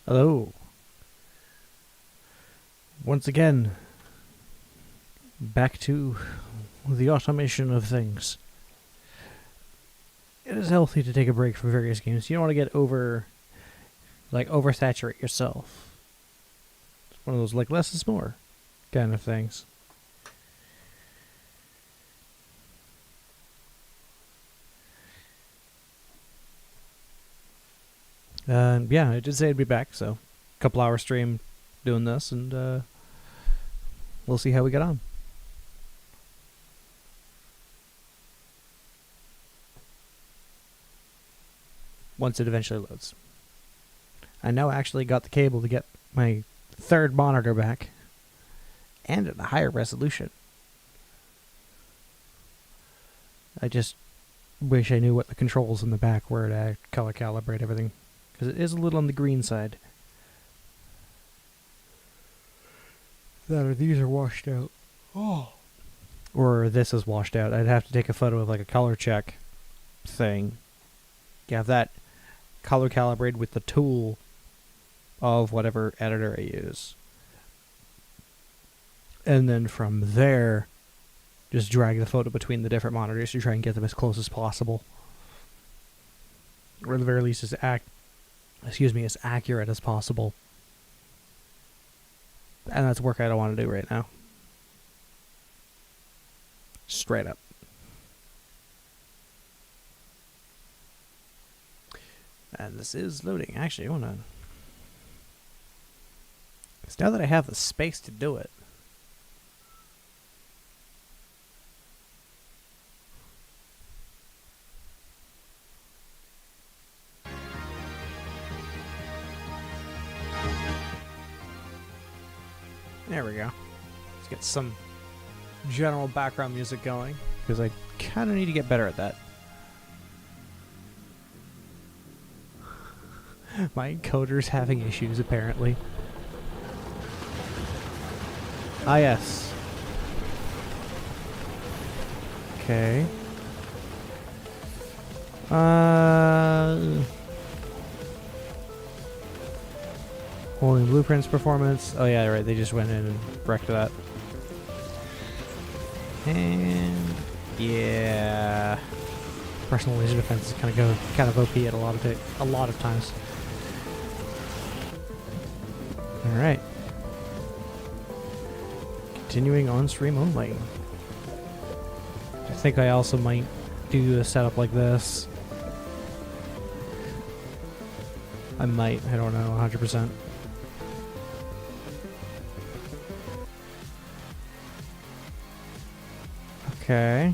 Hello. Once again, back to the automation of things. It is healthy to take a break from various games. You don't want to get oversaturate yourself. It's one of those less is more kind of things. Yeah, I did say I'd be back, so a couple hour stream doing this, and we'll see how we get on. Once it eventually loads. I now actually got the cable to get my third monitor back, and at a higher resolution. I just wish I knew what the controls in the back were to color calibrate everything, because it is a little on the green side. These are washed out. Oh. Or this is washed out. I'd have to take a photo of a color check thing. You have that color calibrated with the tool of whatever editor I use. And then from there, just drag the photo between the different monitors to try and get them as close as possible. Or at the very least as accurate as possible. And that's work I don't want to do right now. Straight up. And this is loading. Actually, I want to... Because now that I have the space to do it... There we go. Let's get some general background music going, because I kind of need to get better at that. My encoder's having issues, apparently. Ah, yes. Okay. Holding blueprints performance. Oh yeah, right. They just went in and wrecked that. And yeah, personal laser defense is kind of OP at a lot of times. All right. Continuing on stream only. I think I also might do a setup like this. I might. I don't know 100%. Okay.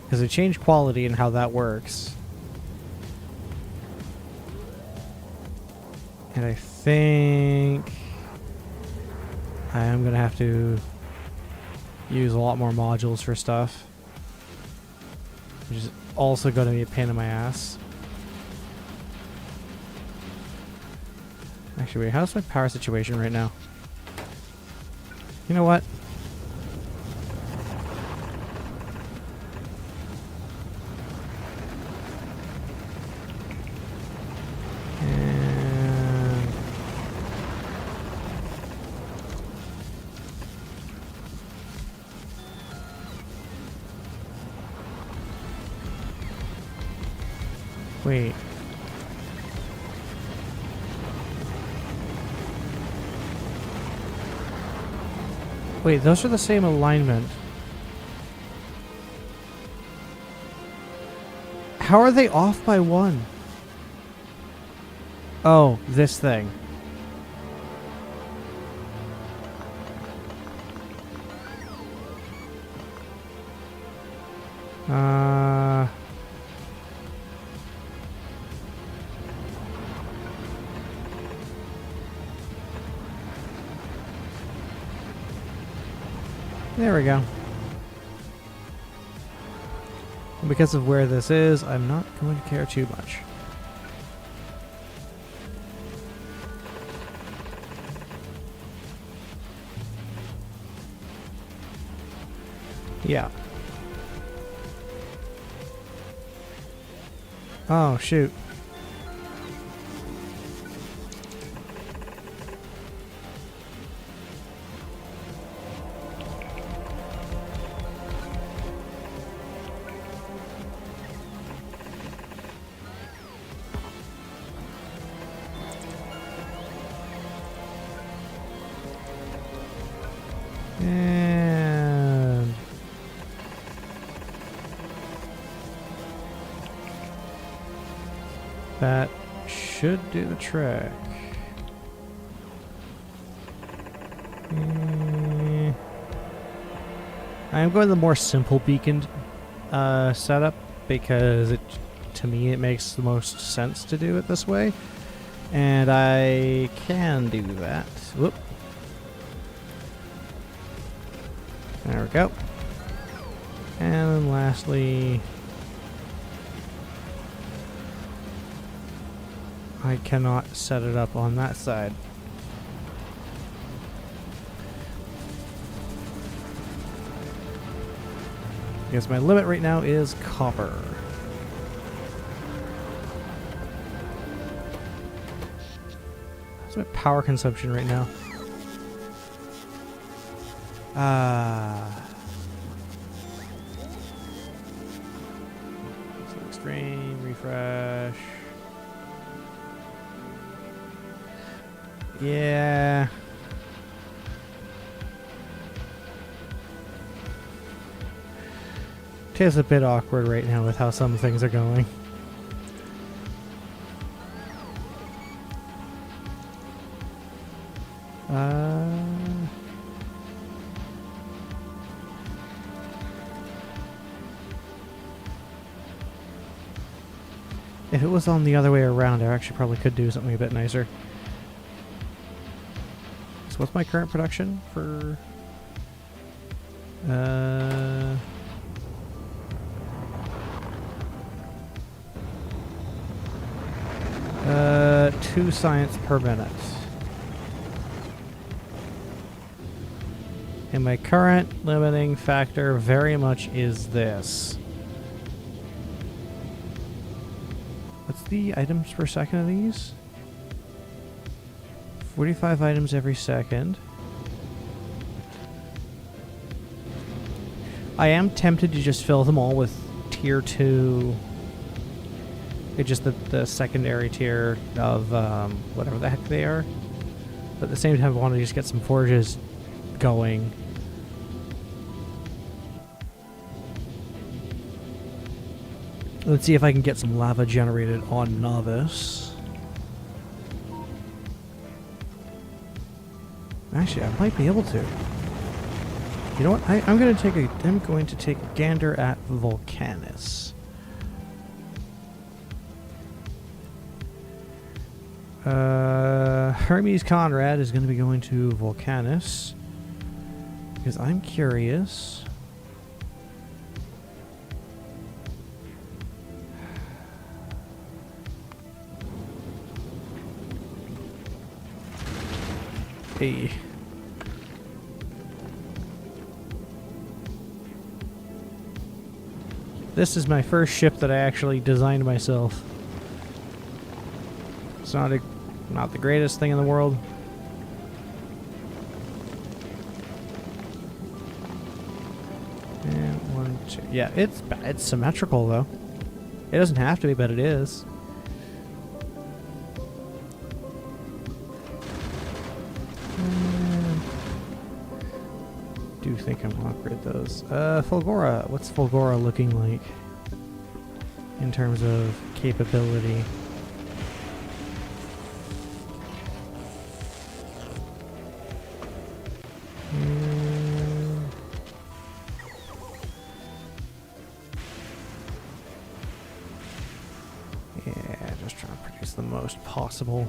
Because they changed quality and how that works. And I think I am going to have to use a lot more modules for stuff, which is also going to be a pain in my ass. Actually, wait, how's my power situation right now? You know what? Wait. Wait, those are the same alignment. How are they off by one? Oh, this thing. There we go. And because of where this is, I'm not going to care too much. Yeah. Oh, shoot. And that should do the trick. I am going the more simple beacon setup because to me it makes the most sense to do it this way, and I can do that. Whoop. There we go. And then lastly, I cannot set it up on that side. Because my limit right now is copper. What's my power consumption right now? So extreme, refresh. Yeah. It is a bit awkward right now with how some things are going. If it was on the other way around, I actually probably could do something a bit nicer. So what's my current production for... 2 science per minute. And my current limiting factor very much is this. What's the items per second of these? 45 items every second. I am tempted to just fill them all with tier 2. It's just the secondary tier of whatever the heck they are. But at the same time, I want to just get some forges going. Let's see if I can get some lava generated on Novice. Actually, I might be able to. You know what? I'm going to take a gander at Volcanus. Hermes Conrad is going to be going to Volcanus because I'm curious. Hey. This is my first ship that I actually designed myself. It's not the greatest thing in the world. And 1, 2. Yeah, it's symmetrical though. It doesn't have to be, but it is. Do think I'm gonna upgrade those. Fulgora. What's Fulgora looking like in terms of capability? Yeah, just trying to produce the most possible.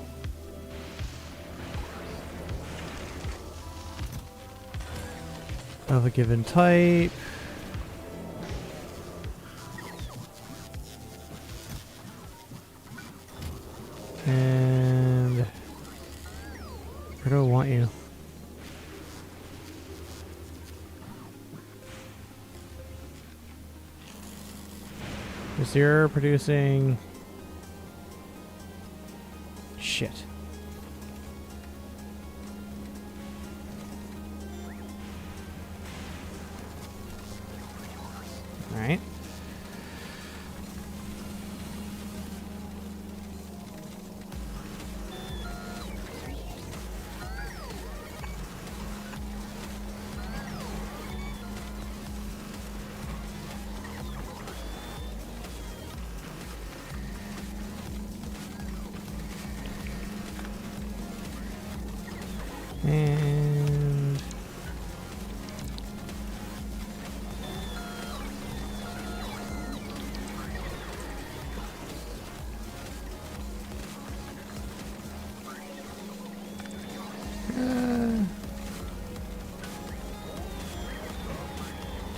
Of a given type. And where do I want you? Because you're producing shit. Alright. And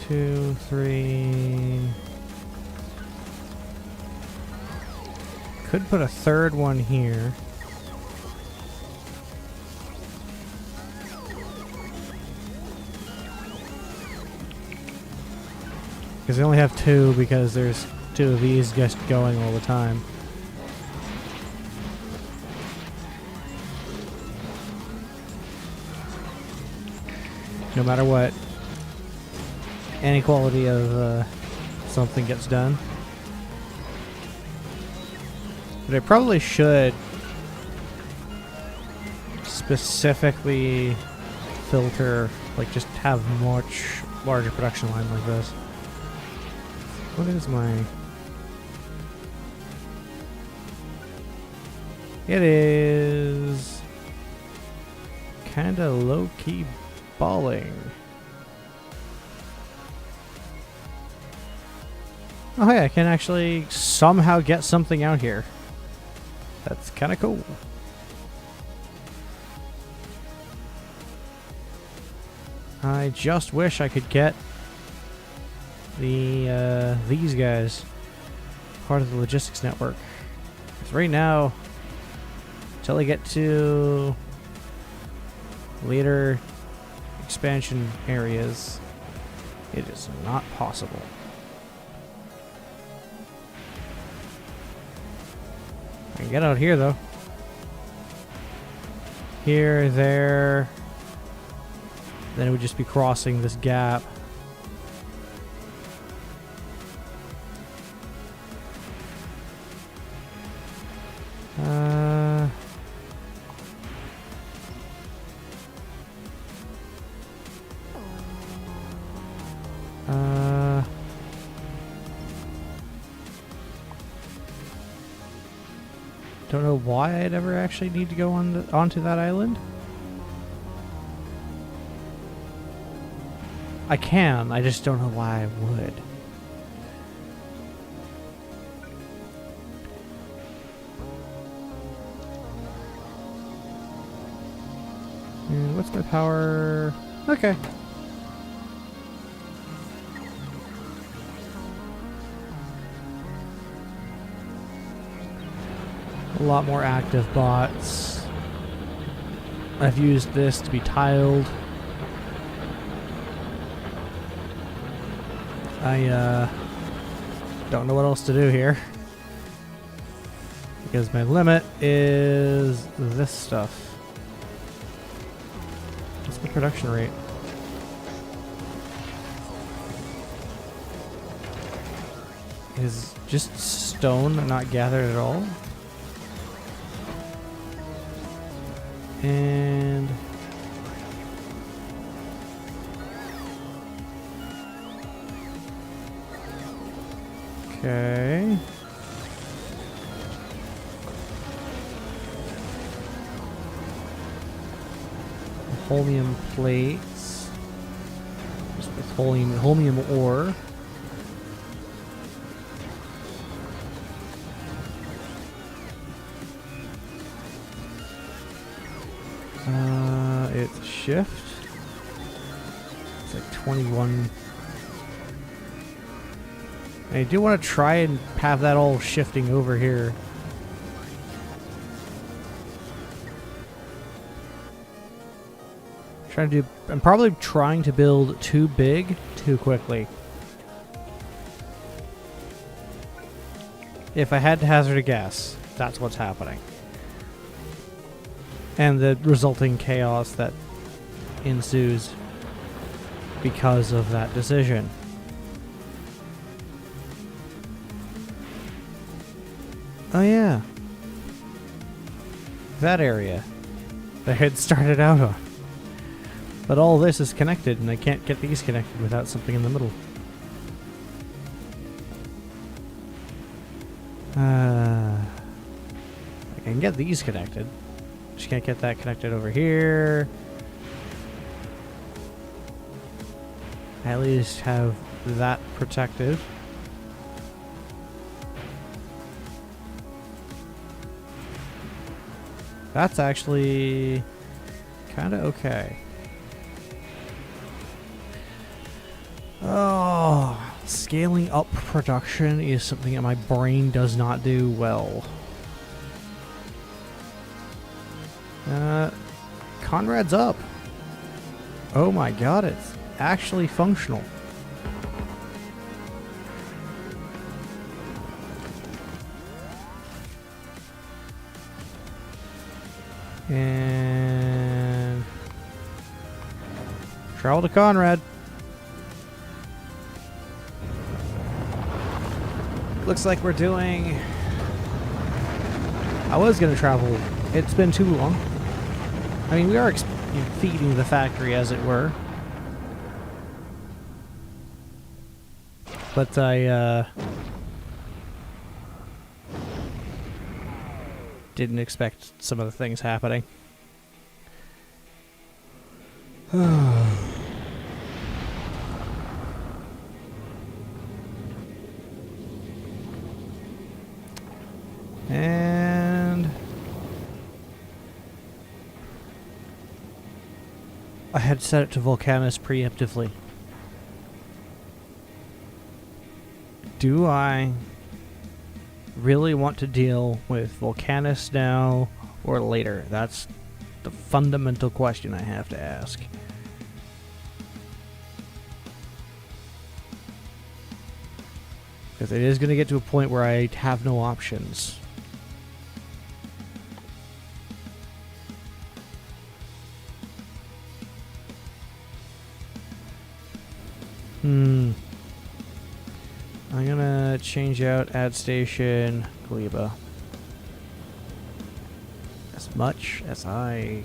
two, three. Could put a third one here. Because they only have two because there's two of these just going all the time. No matter what, any quality of something gets done. But I probably should specifically filter, like just have much larger production line like this. What is my... It is kinda low-key balling. Oh hey, I can actually somehow get something out here. That's kinda cool. I just wish I could get these guys part of the logistics network. Because right now, until I get to later expansion areas, it is not possible. I can get out here though. Here, there. Then it would just be crossing this gap. Don't know why I'd ever actually need to go onto that island. I can, I just don't know why I would. And what's my power? Okay. A lot more active bots. I've used this to be tiled. I don't know what else to do here. Because my limit is this stuff. What's my production rate? Is just stone not gathered at all? And okay. Holmium plates. Just with holmium ore. It's shift. It's like 21. I do want to try and have that all shifting over here. I'm probably trying to build too big too quickly. If I had to hazard a guess, that's what's happening. and the resulting chaos that ensues because of that decision. Oh yeah, that area that I had started out on. But all this is connected, and I can't get these connected without something in the middle. I can get these connected. Just can't get that connected over here. I at least have that protected. That's actually kind of okay. Oh, scaling up production is something that my brain does not do well. Conrad's up. Oh my god, it's actually functional. And travel to Conrad. Looks like we're doing... I was going to travel. It's been too long. I mean, we are feeding the factory, as it were. But I didn't expect some of the things happening. And I had set it to Volcanus preemptively. Do I really want to deal with Volcanus now or later? That's the fundamental question I have to ask. Because it is going to get to a point where I have no options. I'm gonna change out add station Gleba as much as I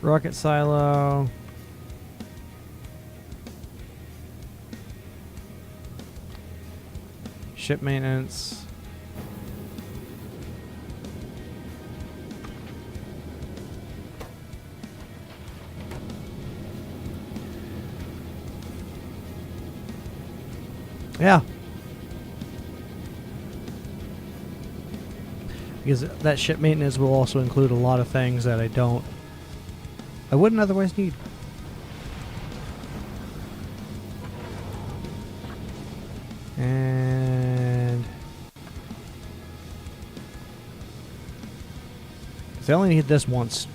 rocket silo. Ship maintenance. Yeah. Because that ship maintenance will also include a lot of things that I wouldn't otherwise need. And I only need this once.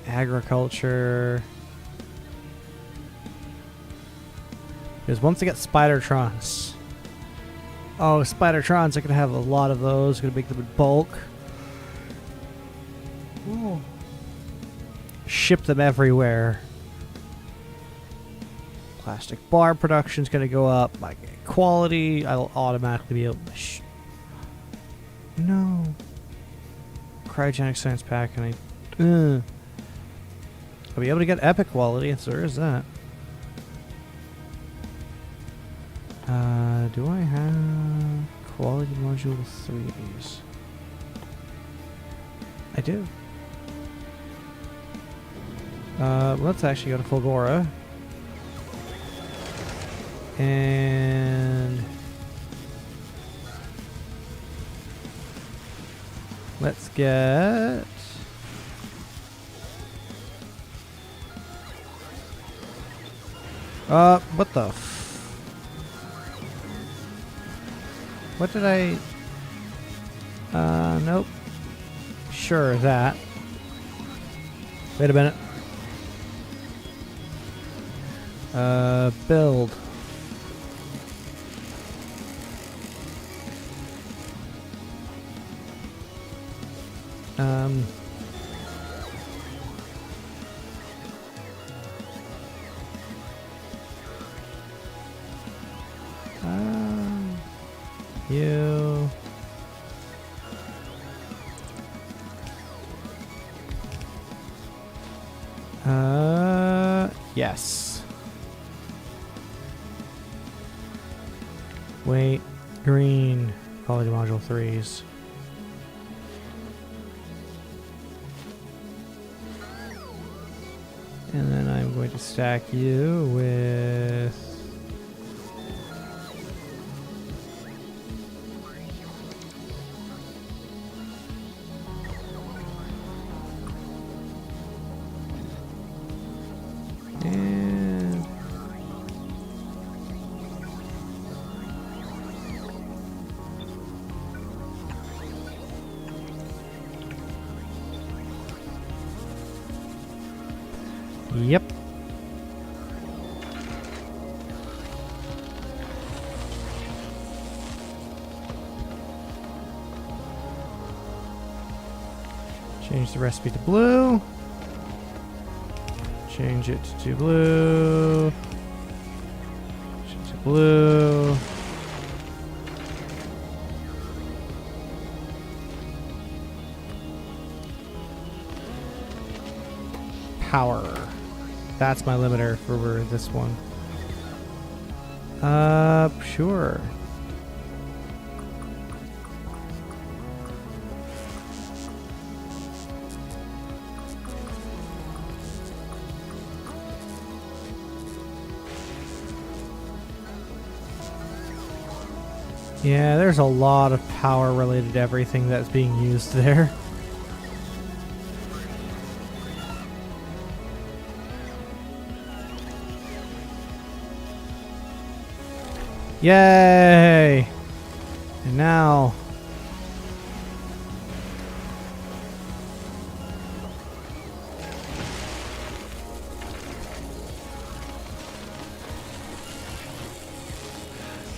Agriculture. Because once I get Spidertrons. Oh, Spidertrons, I could have a lot of those. Gonna make them in bulk. Ooh. Ship them everywhere. Plastic bar production's gonna go up. My quality, I'll automatically be able to... No. Cryogenic science pack, and I'll be able to get epic quality, so there is that. Do I have quality module 3s? I do. Let's actually go to Fulgora. And let's get what the What did I... nope. Sure, that. Wait a minute. Build. You. Yes. Wait, green, quality module 3s. And then I'm going to stack you with... And... Yep. Change the recipe to blue. Change it to blue. Change it to blue. Power. That's my limiter for this one. Sure. Yeah, there's a lot of power related to everything that's being used there. Yay! And now...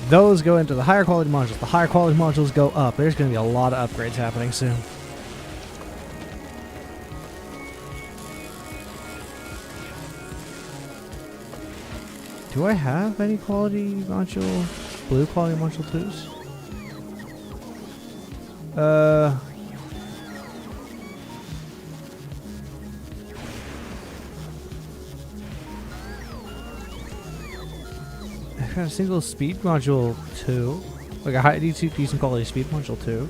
those go into the higher quality modules. The higher quality modules go up. There's going to be a lot of upgrades happening soon. Do I have any quality module? Blue quality module 2s? 've got a single speed module 2. Like a high decent quality speed module 2.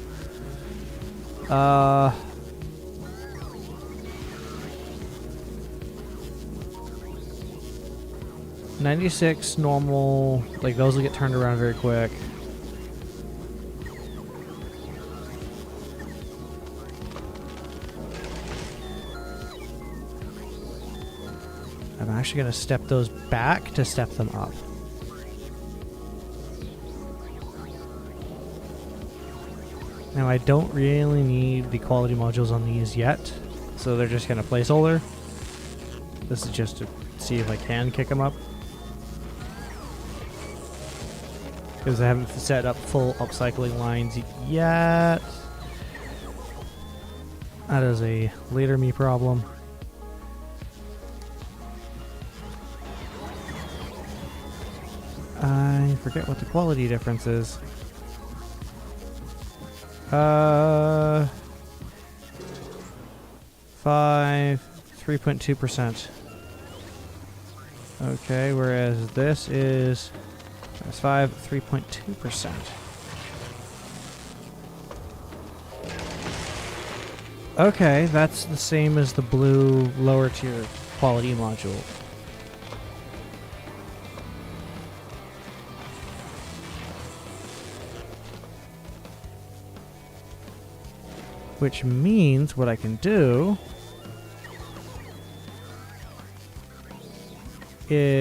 96 normal, like those will get turned around very quick. I'm actually going to step those back to step them up. Now I don't really need the quality modules on these yet, so they're just kind of placeholder. This is just to see if I can kick them up. Because I haven't set up full upcycling lines yet. That is a later me problem. I forget what the quality difference is. 3.2%. Okay, whereas this is 3.2%. Okay, that's the same as the blue lower tier quality module. Which means what I can do is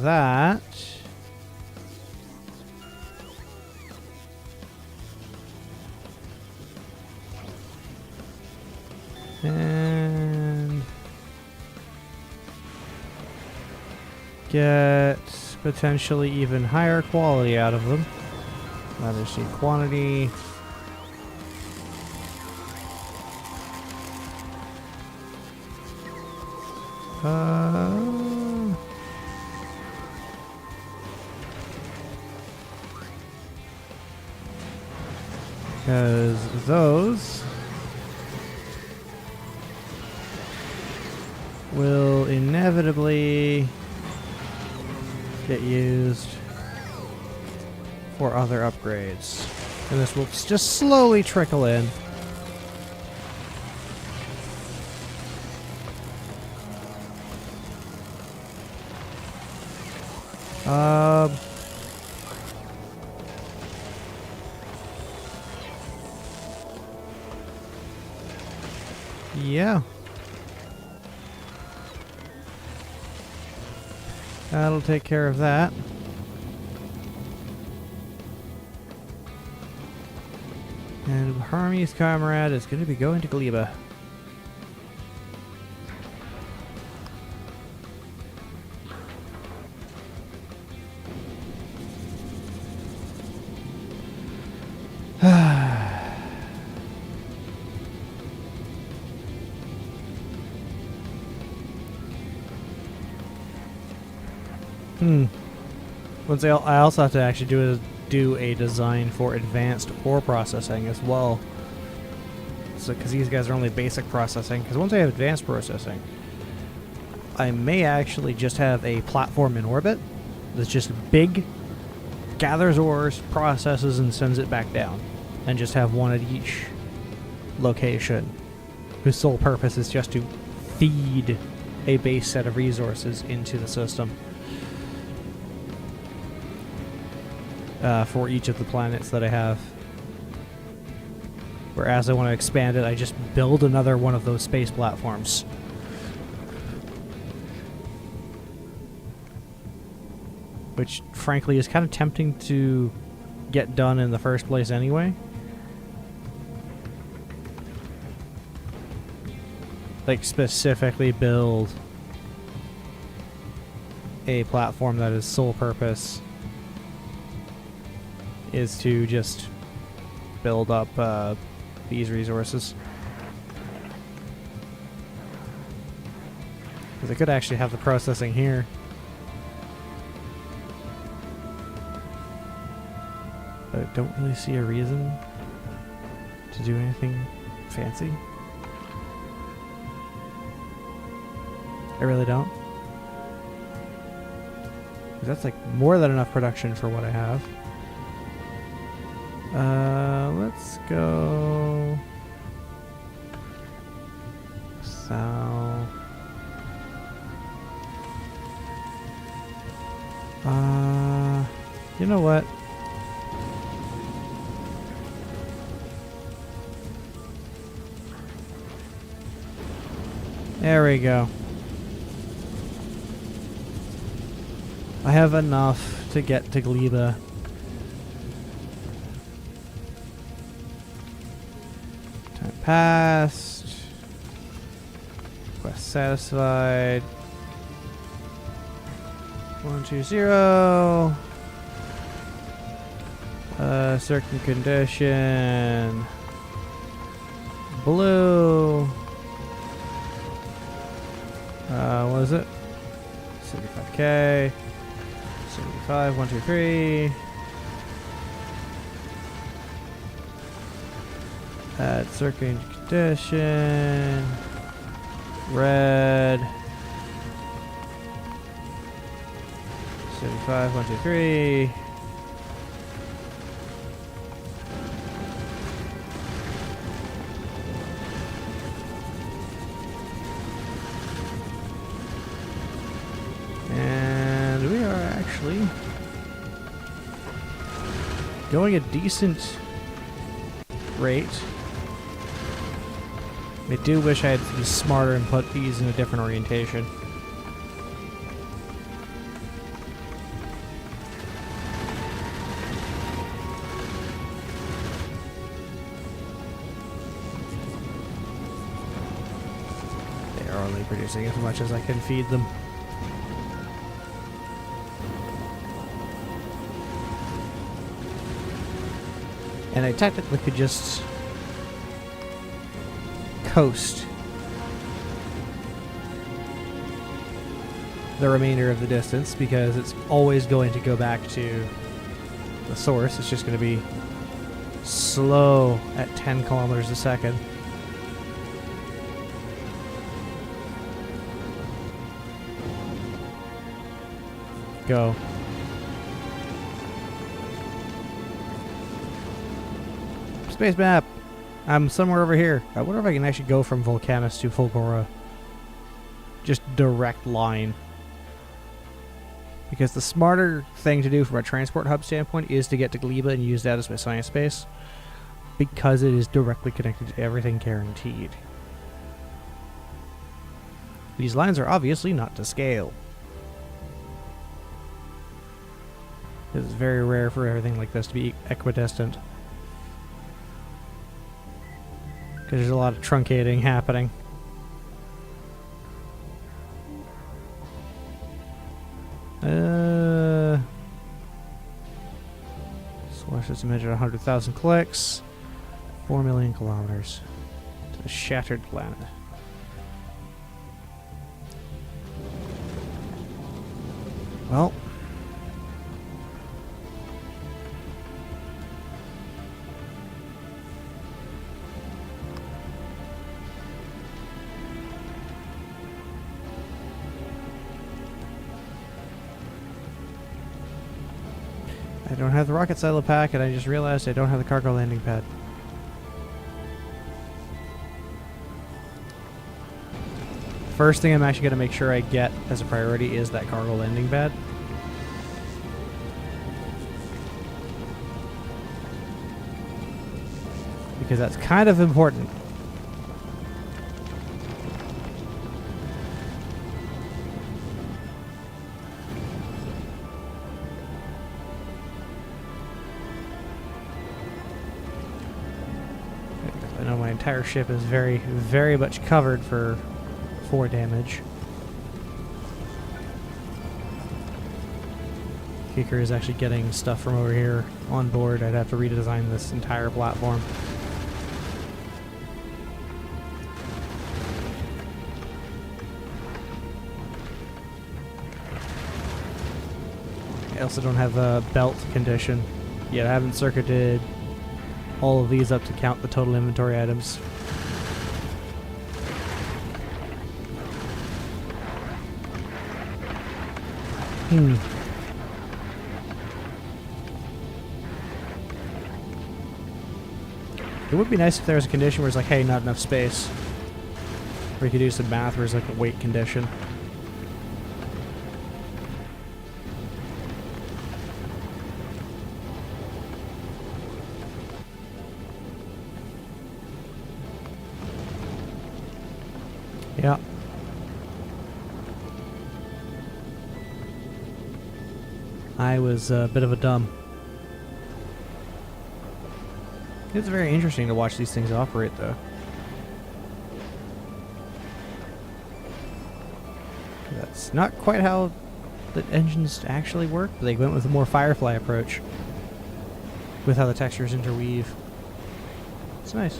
that get potentially even higher quality out of them. Manage the quantity. Because those will inevitably get used for other upgrades. And this will just slowly trickle in. Yeah. That'll take care of that. And Harmy's comrade is going to be going to Gleba. Once I also have to actually do a design for advanced ore processing as well. So, because these guys are only basic processing. Because once I have advanced processing, I may actually just have a platform in orbit that's just big, gathers ores, processes, and sends it back down, and just have one at each location, whose sole purpose is just to feed a base set of resources into the system. For each of the planets that I have. Whereas I want to expand it, I just build another one of those space platforms. Which, frankly, is kind of tempting to get done in the first place anyway. Like, specifically build a platform that is sole purpose is to just build up these resources. Because I could actually have the processing here. But I don't really see a reason to do anything fancy. I really don't. 'Cause that's like more than enough production for what I have. Let's go south. You know what? There we go. I have enough to get to Gleba. Time passed. Quest satisfied. 120. Certain condition. Blue. What is it? 75k. 75, 1, 2, 3. Add circling condition. Red. 75, 1, 2, 3. And we are actually going a decent rate. I do wish I had to be smarter and put these in a different orientation. They are only producing as much as I can feed them. And I technically could just coast the remainder of the distance because it's always going to go back to the source. It's just going to be slow at 10 kilometers a second. Go. Space map! I'm somewhere over here. I wonder if I can actually go from Volcanus to Fulgora. Just direct line. Because the smarter thing to do from a transport hub standpoint is to get to Gleba and use that as my science base. Because it is directly connected to everything guaranteed. These lines are obviously not to scale. It's very rare for everything like this to be equidistant. Because there's a lot of truncating happening. Solar system measured 100,000 clicks. 4 million kilometers. To a shattered planet. Well. I don't have the rocket silo pack, and I just realized I don't have the cargo landing pad. First thing I'm actually going to make sure I get as a priority is that cargo landing pad. Because that's kind of important. I know my entire ship is very, very much covered for 4 damage. Kicker is actually getting stuff from over here on board. I'd have to redesign this entire platform. I also don't have a belt condition yet. I haven't circuited all of these up to count the total inventory items. It would be nice if there was a condition where it's like, hey, not enough space. Or you could do some math where it's like a weight condition. Yeah. I was a bit of a dumb. It's very interesting to watch these things operate, though. That's not quite how the engines actually work, but they went with a more Firefly approach with how the textures interweave. It's nice.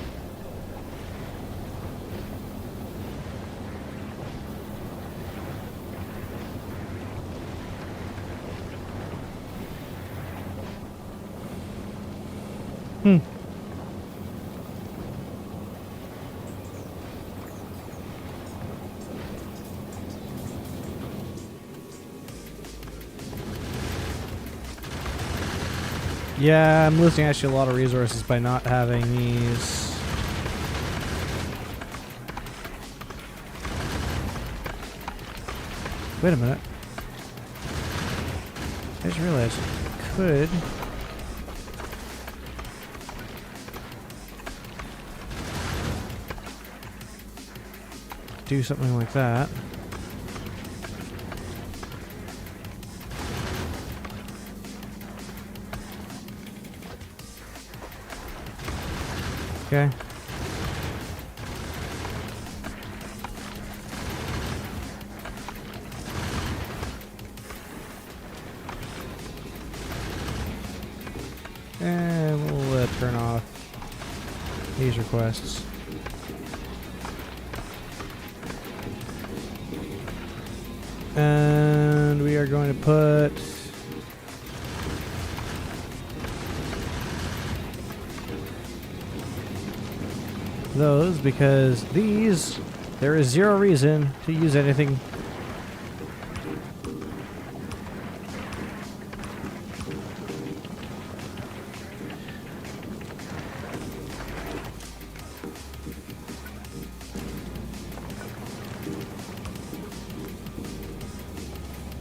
Yeah, I'm losing actually a lot of resources by not having these. Wait a minute. I just realized I could do something like that. Okay. And we'll let turn off these requests. And we are going to put those, because these, there is zero reason to use anything.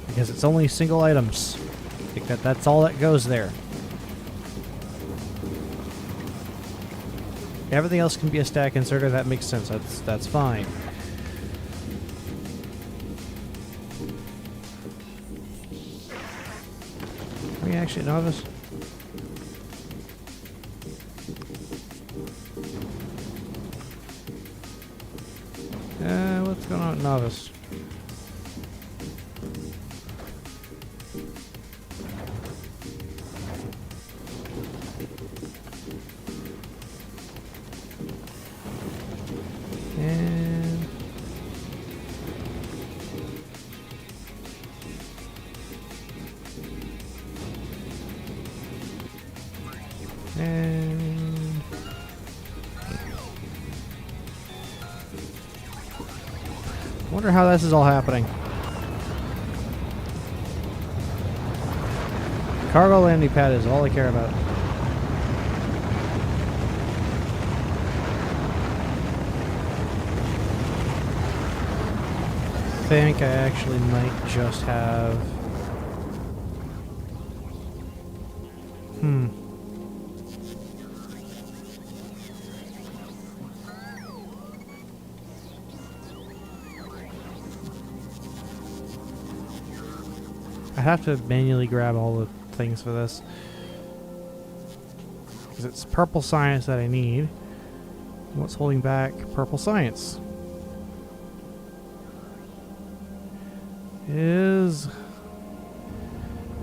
Because it's only single items. I think that's all that goes there. Everything else can be a stack inserter. That makes sense. That's fine. Are we actually novice? What's going on at novice? And wonder how this is all happening. Cargo landing pad is all I care about. I think I actually might just have... I have to manually grab all the things for this. Because it's purple science that I need. What's holding back purple science? Is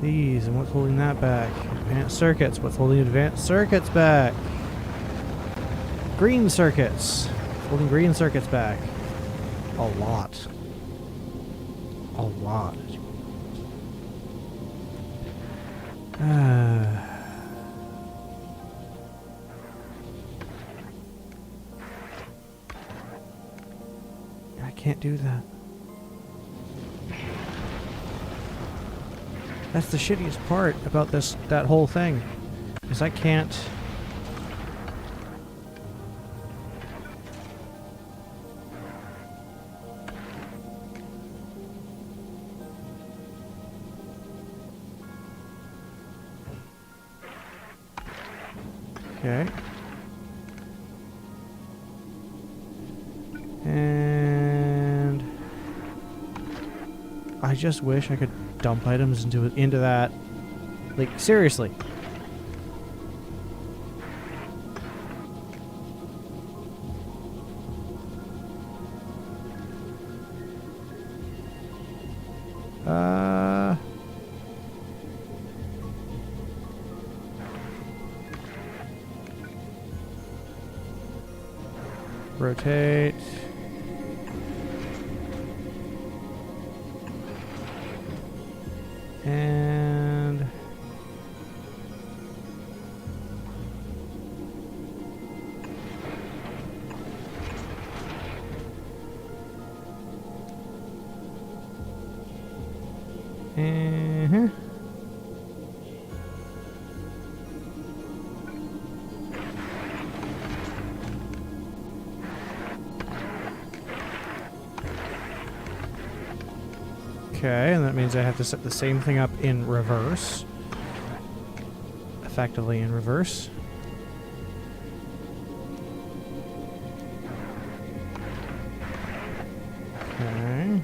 these, and what's holding that back? Advanced circuits. What's holding advanced circuits back? Green circuits. Holding green circuits back. A lot. A lot. I can't do that. That's the shittiest part about that whole thing, is I can't. Okay. And I just wish I could dump items into that. Like, seriously. Rotate. And okay, and that means I have to set the same thing up in reverse. Effectively in reverse. Okay.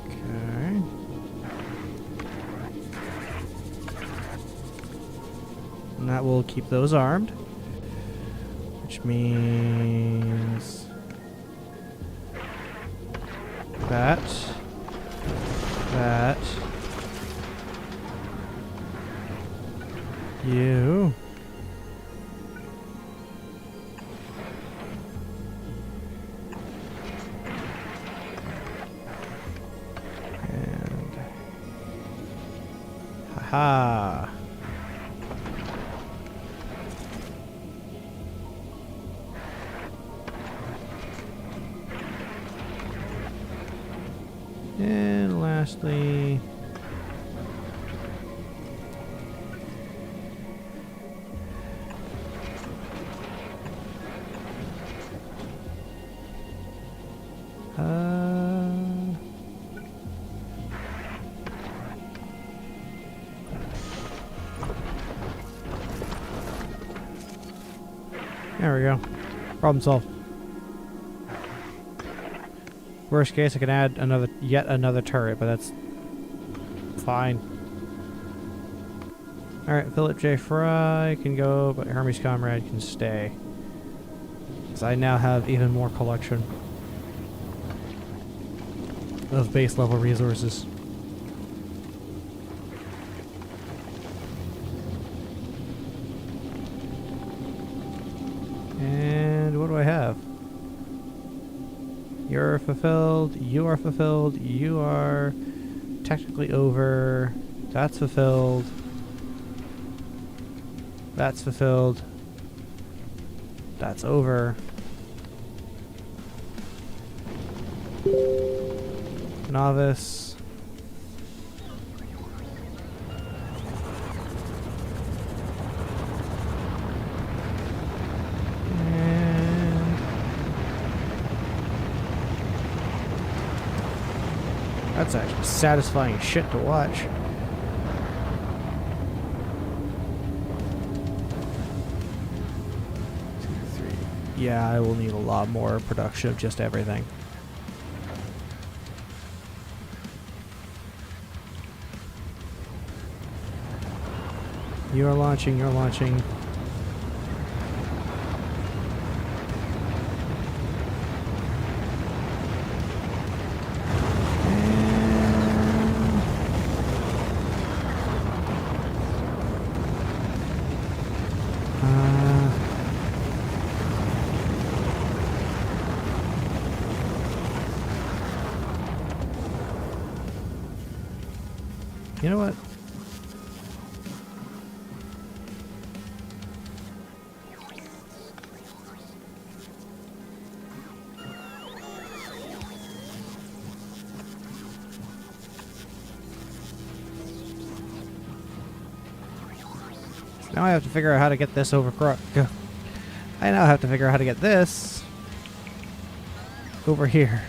Okay. And that will keep those armed. Which means that that. You. And. Haha. And lastly, there we go. Problem solved. Worst case, I can add yet another turret, but that's fine. Alright, Philip J. Fry can go, but Hermes Comrade can stay. Because I now have even more collection of base level resources. And what do I have? You're fulfilled, you are fulfilled, you are technically over, that's fulfilled, that's fulfilled, that's over. Novice. That's actually satisfying shit to watch. Yeah, I will need a lot more production of just everything. You're launching, you're launching. You know what? Now I have to figure out how to get this over. I now have to figure out how to get this over here.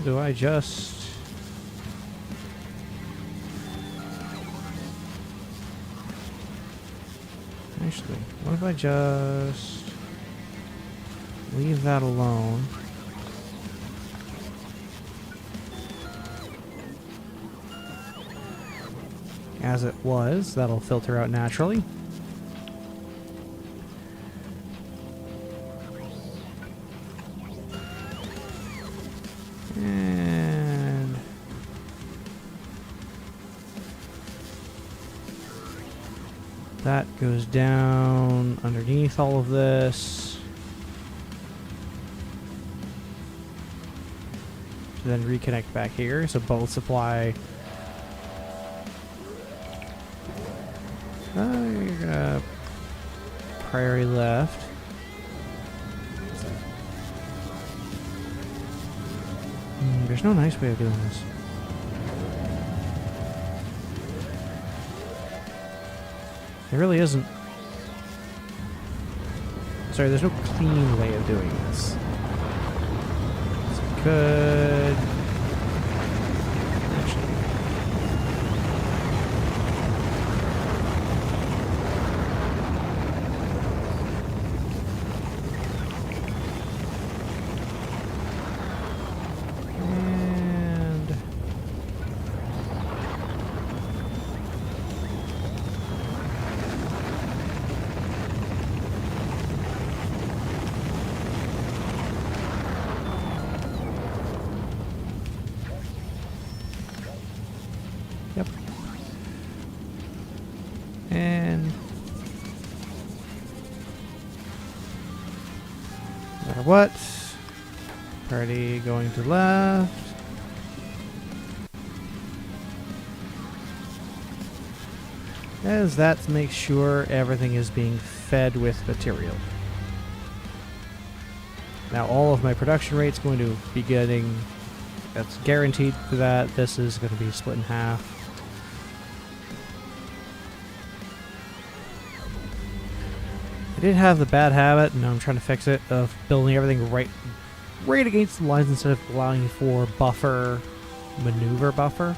Do I just... Actually, what if I just leave that alone? As it was, that'll filter out naturally. And that goes down underneath all of this. To then reconnect back here, so both supply. You're gonna priority left. There's no nice way of doing this. There really isn't. Sorry, there's no clean way of doing this. So we could... Yep. And no matter what, party going to left. As that makes sure everything is being fed with material. Now all of my production rate's going to be getting, that's guaranteed for that. This is going to be split in half. I did have the bad habit, and now I'm trying to fix it, of building everything right against the lines instead of allowing for maneuver buffer.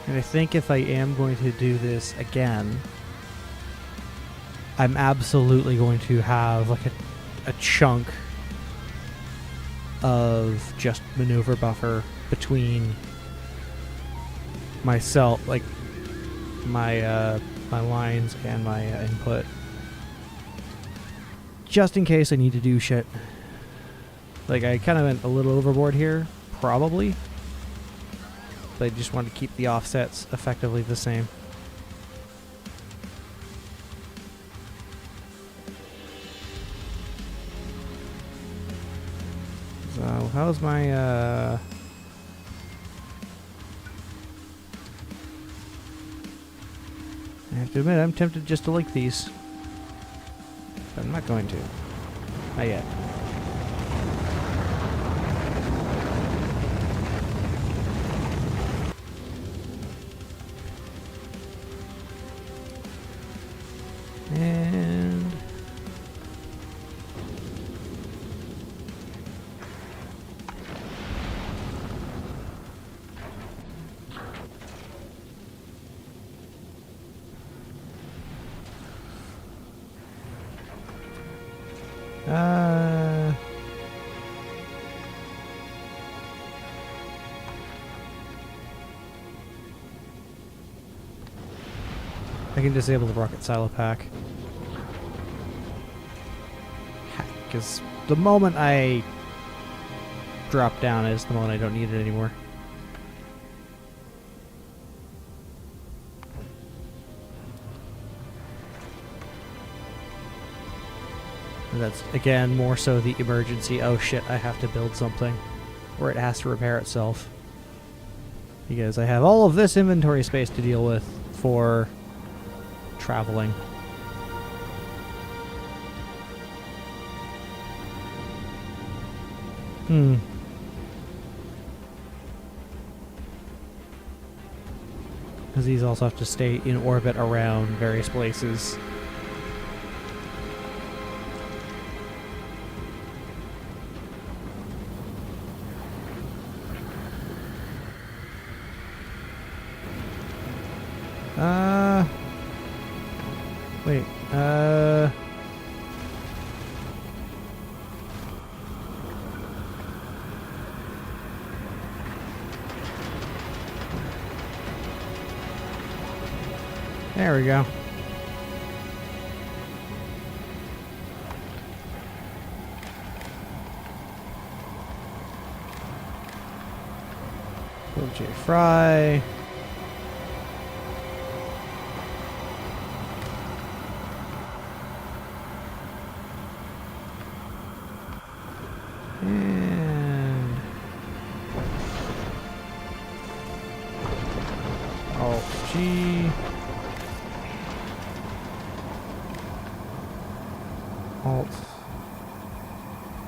And I think if I am going to do this again, I'm absolutely going to have like a chunk of just maneuver buffer between myself, like my lines and my input, just in case I need to do shit. Like, I kind of went a little overboard here, probably, but I just wanted to keep the offsets effectively the same. So, how's my, I have to admit, I'm tempted just to like these. But I'm not going to. Not yet. And I can disable the rocket silo pack. Because the moment I drop down is the moment I don't need it anymore. And that's, again, more so the emergency, oh shit, I have to build something. Or it has to repair itself. Because I have all of this inventory space to deal with for traveling. Because these also have to stay in orbit around various places. Wait, there we go. J. Fry. And Alt G. Alt.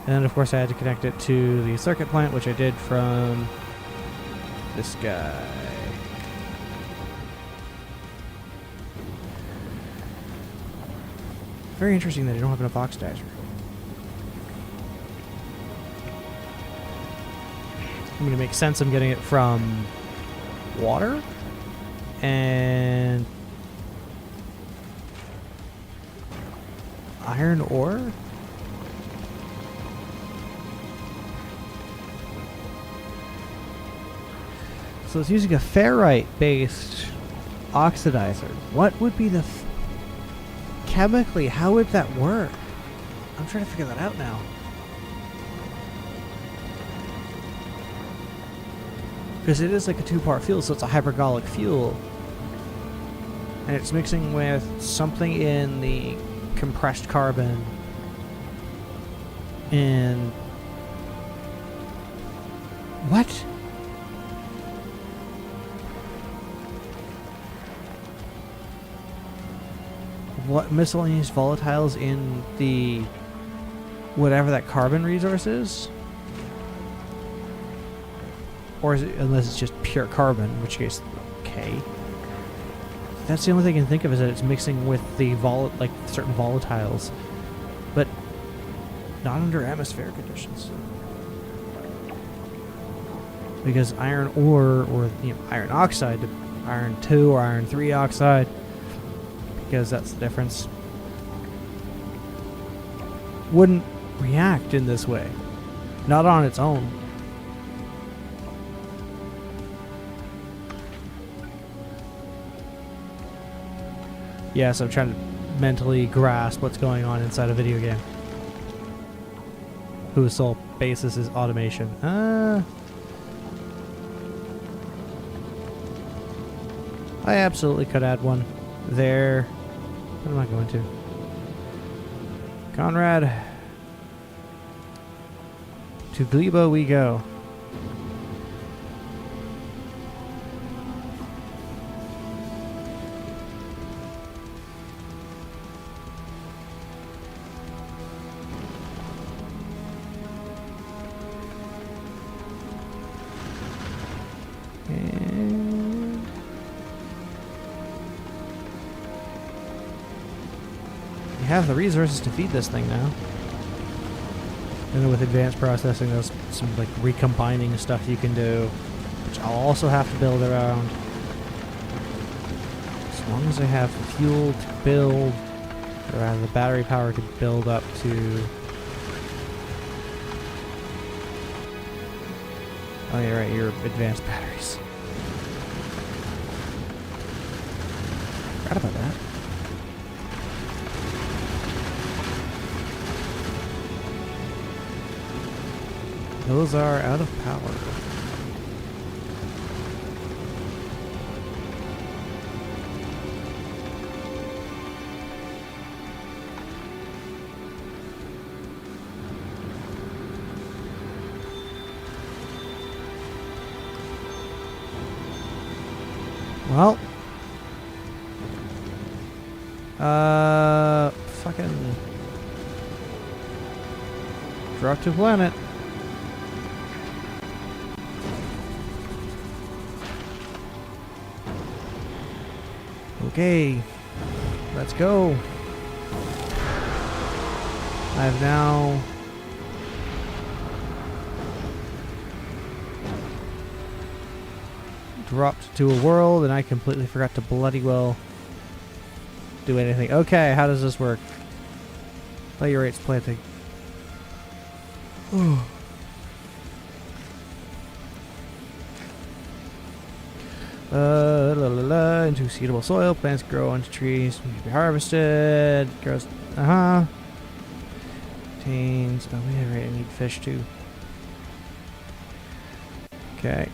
And of course I had to connect it to the circuit plant, which I did from this guy. Very interesting that I don't have enough oxidizer. I mean, it makes sense I'm getting it from water and iron ore. So it's using a ferrite-based oxidizer. What would be the chemically? How would that work? I'm trying to figure that out now. Because it is like a two-part fuel, so it's a hypergolic fuel. And it's mixing with something in the compressed carbon and... What? What miscellaneous volatiles in the... whatever that carbon resource is? Or is it, unless it's just pure carbon, in which case, okay. That's the only thing I can think of, is that it's mixing with the like certain volatiles, but not under atmospheric conditions. Because iron ore, or iron oxide, to iron 2 or iron 3 oxide, because that's the difference, wouldn't react in this way, not on its own. Yes, I'm trying to mentally grasp what's going on inside a video game whose sole basis is automation. I absolutely could add one there. What am I going to? Conrad. To Glebo we go. Have the resources to feed this thing now. And then with advanced processing, there's some like recombining stuff you can do, which I'll also have to build around. As long as I have fuel to build, or rather the battery power to build up to... Oh yeah, right, your advanced batteries. Forgot about that. Those are out of power. Well. Fucking... Drop to planet. Okay, let's go. I've now dropped to a world and I completely forgot to bloody well do anything. Okay, how does this work? Player rates planting. Ooh. Into suitable soil, plants grow onto trees, need to be harvested, grows, contains, oh yeah, right, I need fish too. Okay.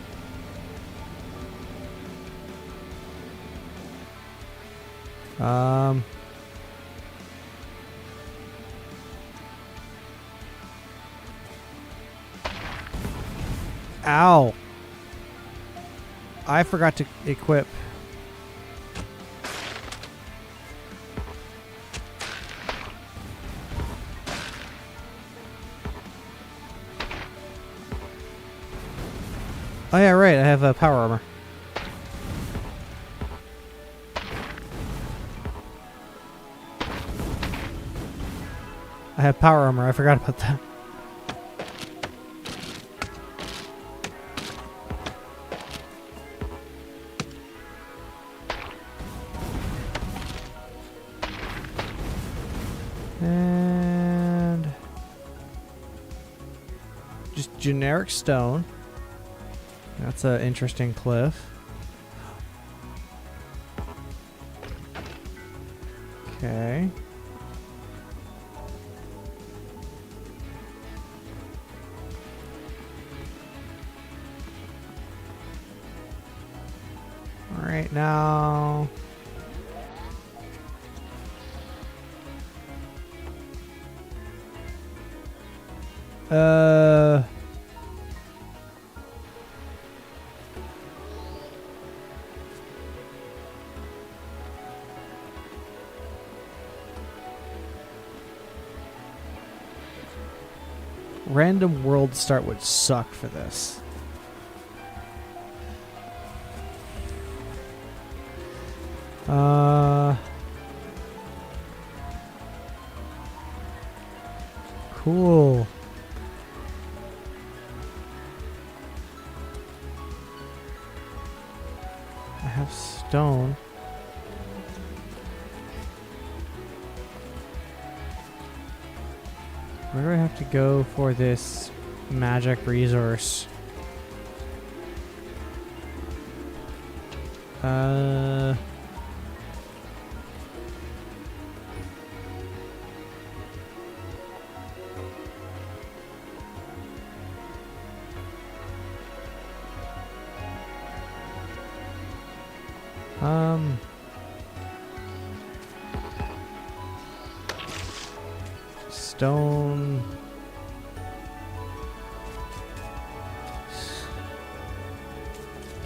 Ow. I forgot to equip. Oh yeah, right, I have power armor. I have power armor, I forgot about that. And just generic stone. That's an interesting cliff. Okay. Alright, now... Random world start would suck for this. Cool. I have stone. Where do I have to go for this magic resource? Stone.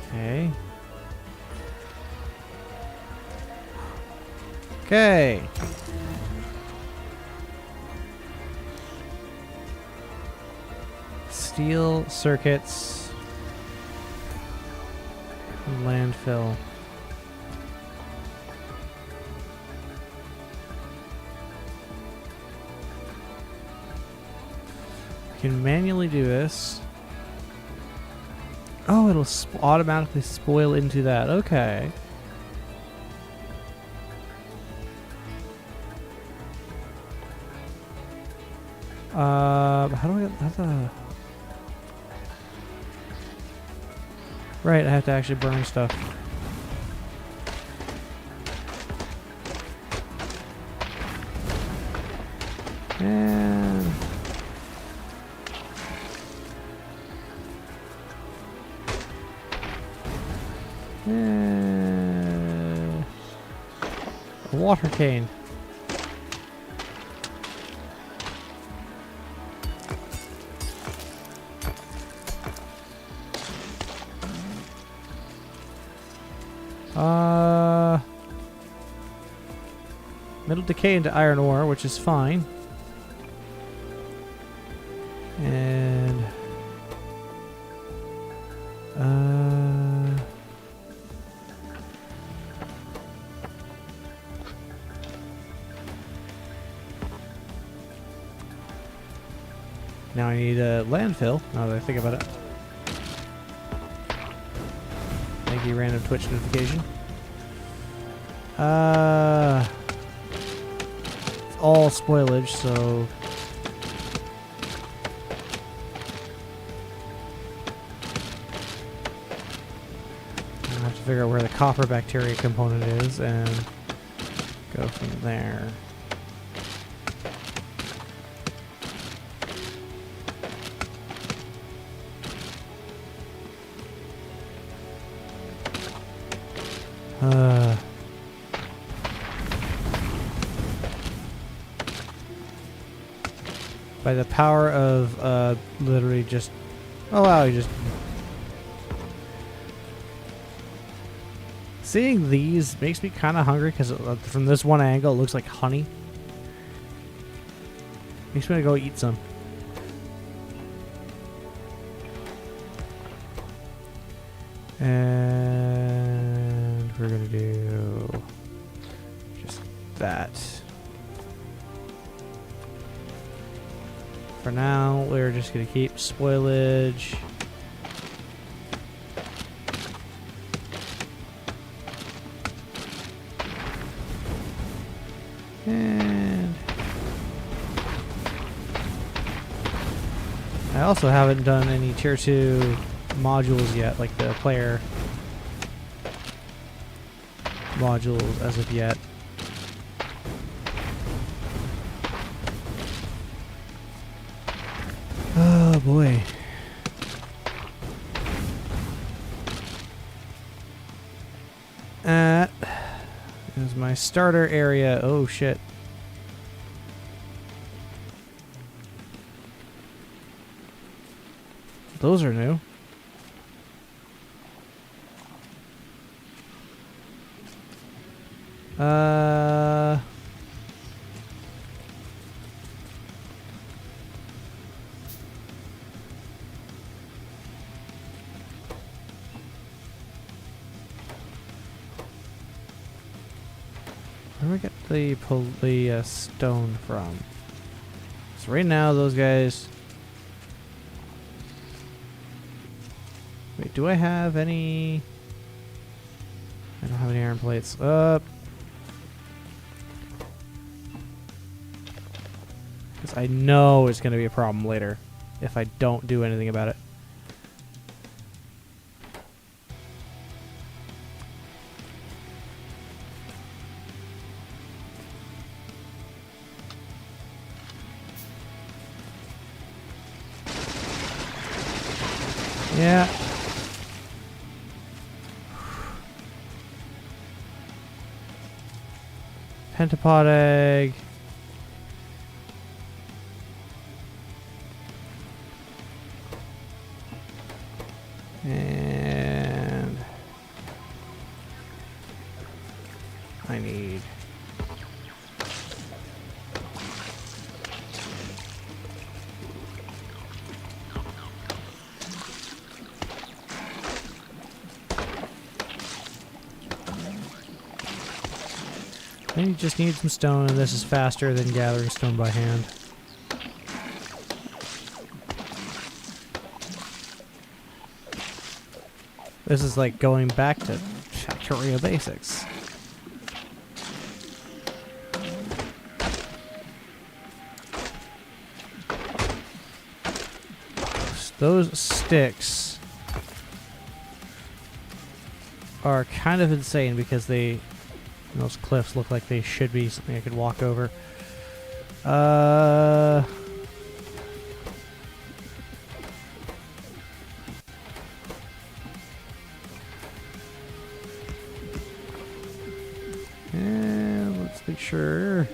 Okay. Okay. Steel circuits. Landfill. Can manually do this. Oh, it'll automatically spoil into that. Okay. How do I get that? Right, I have to actually burn stuff. And a water cane. It'll decay into iron ore, which is fine. And now I need a landfill, now that I think about it. Thank you, random Twitch notification. It's all spoilage, so I have to figure out where the copper bacteria component is and go from there. By the power of literally just, oh wow, you just seeing these makes me kind of hungry because from this one angle it looks like honey. Makes me want to go eat some. And we're gonna do just that. For now, we're just gonna keep spoilage. And I also haven't done any tier 2 modules yet, like the player modules as of yet. Oh boy. at is my starter area. Oh shit. Those are new. Where do we get the stone from? So right now, those guys. Wait, do I have any? I don't have any iron plates. Because I know it's going to be a problem later if I don't do anything about it. Yeah. Pentapod egg. And I need you just need some stone, and this is faster than gathering stone by hand. This is like going back to Factorio basics. Those sticks are kind of insane because those cliffs look like they should be something I could walk over. And let's make sure.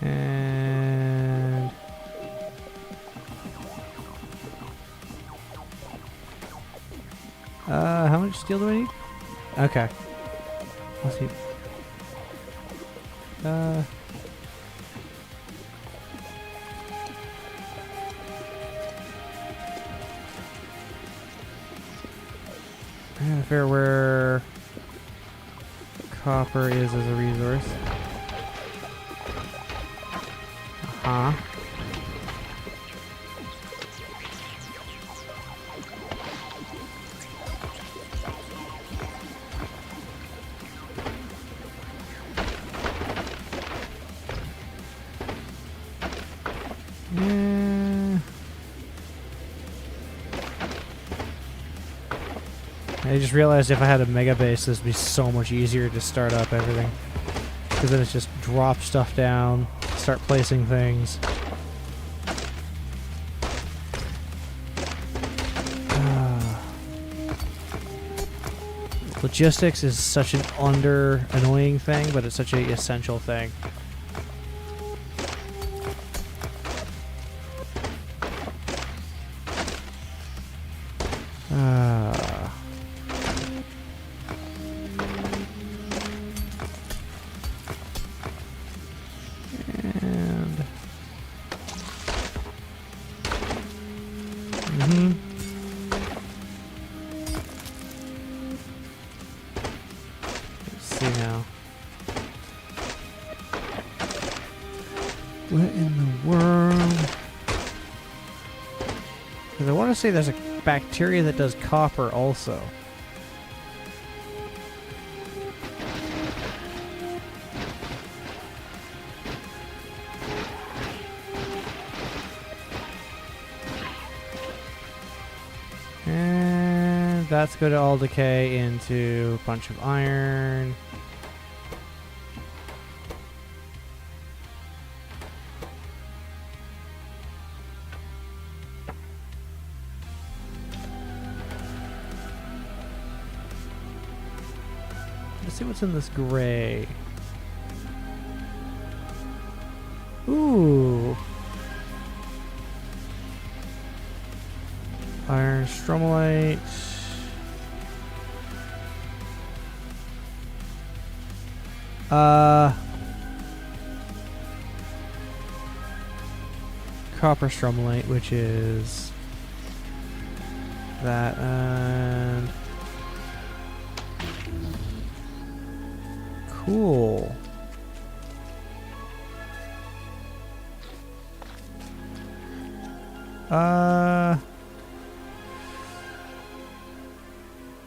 And how much steel do I need? Okay. Let's see. I gotta figure where copper is as a resource. Uh-huh. Yeah. I just realized if I had a mega base, this would be so much easier to start up everything. Because then it's just drop stuff down, start placing things. Logistics is such an annoying thing, but it's such an essential thing. Now, what in the world? Because I want to say there's a bacteria that does copper also. And that's going to all decay into a bunch of iron. see what's in this gray. Ooh. Iron stromalite. Copper stromalite, which is that, and cool.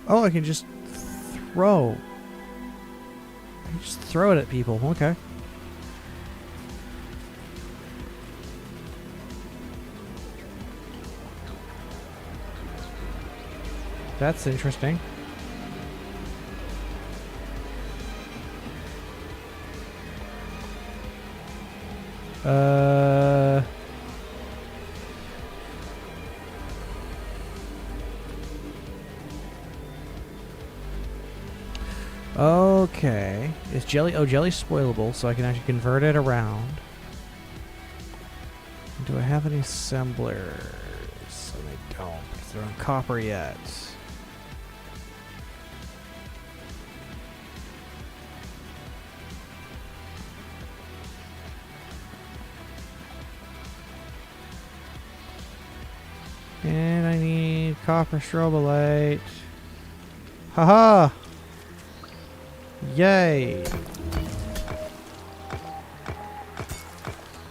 Oh, I can just throw. I can just throw it at people. Okay. That's interesting. Okay. Is jelly... Oh, jelly's spoilable, so I can actually convert it around. Do I have any assemblers? And I don't, because they're on copper yet. And I need copper strobolite. Haha! Yay!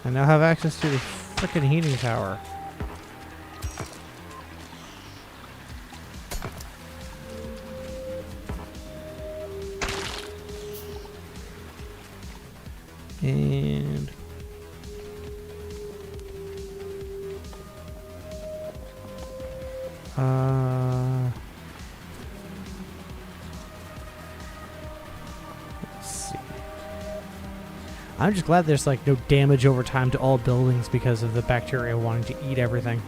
I now have access to the frickin' heating tower. And let's see. I'm just glad there's like no damage over time to all buildings because of the bacteria wanting to eat everything.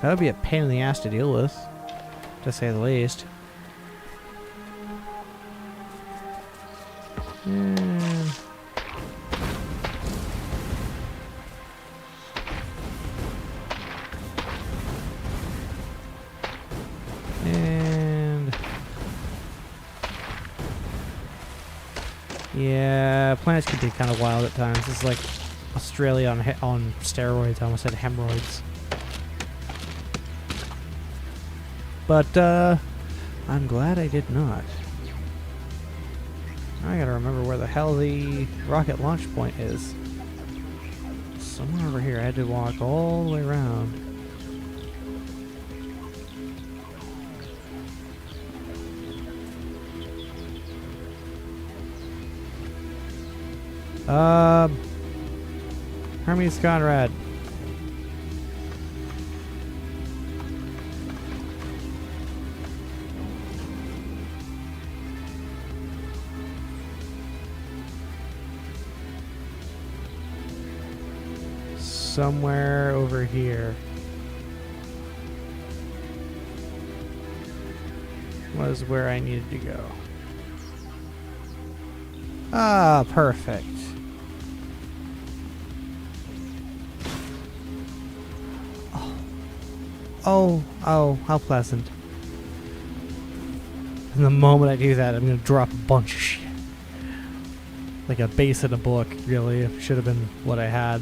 That would be a pain in the ass to deal with, to say the least. And yeah, planets can be kind of wild at times. It's like Australia on steroids. I almost said hemorrhoids. But I'm glad I did not. I gotta remember where the hell the rocket launch point is. Somewhere over here. I had to walk all the way around. Hermes Conrad. Somewhere over here was where I needed to go. Ah, perfect. Oh, how pleasant. And the moment I do that, I'm gonna drop a bunch of shit. Like a base in a book, really. It should have been what I had.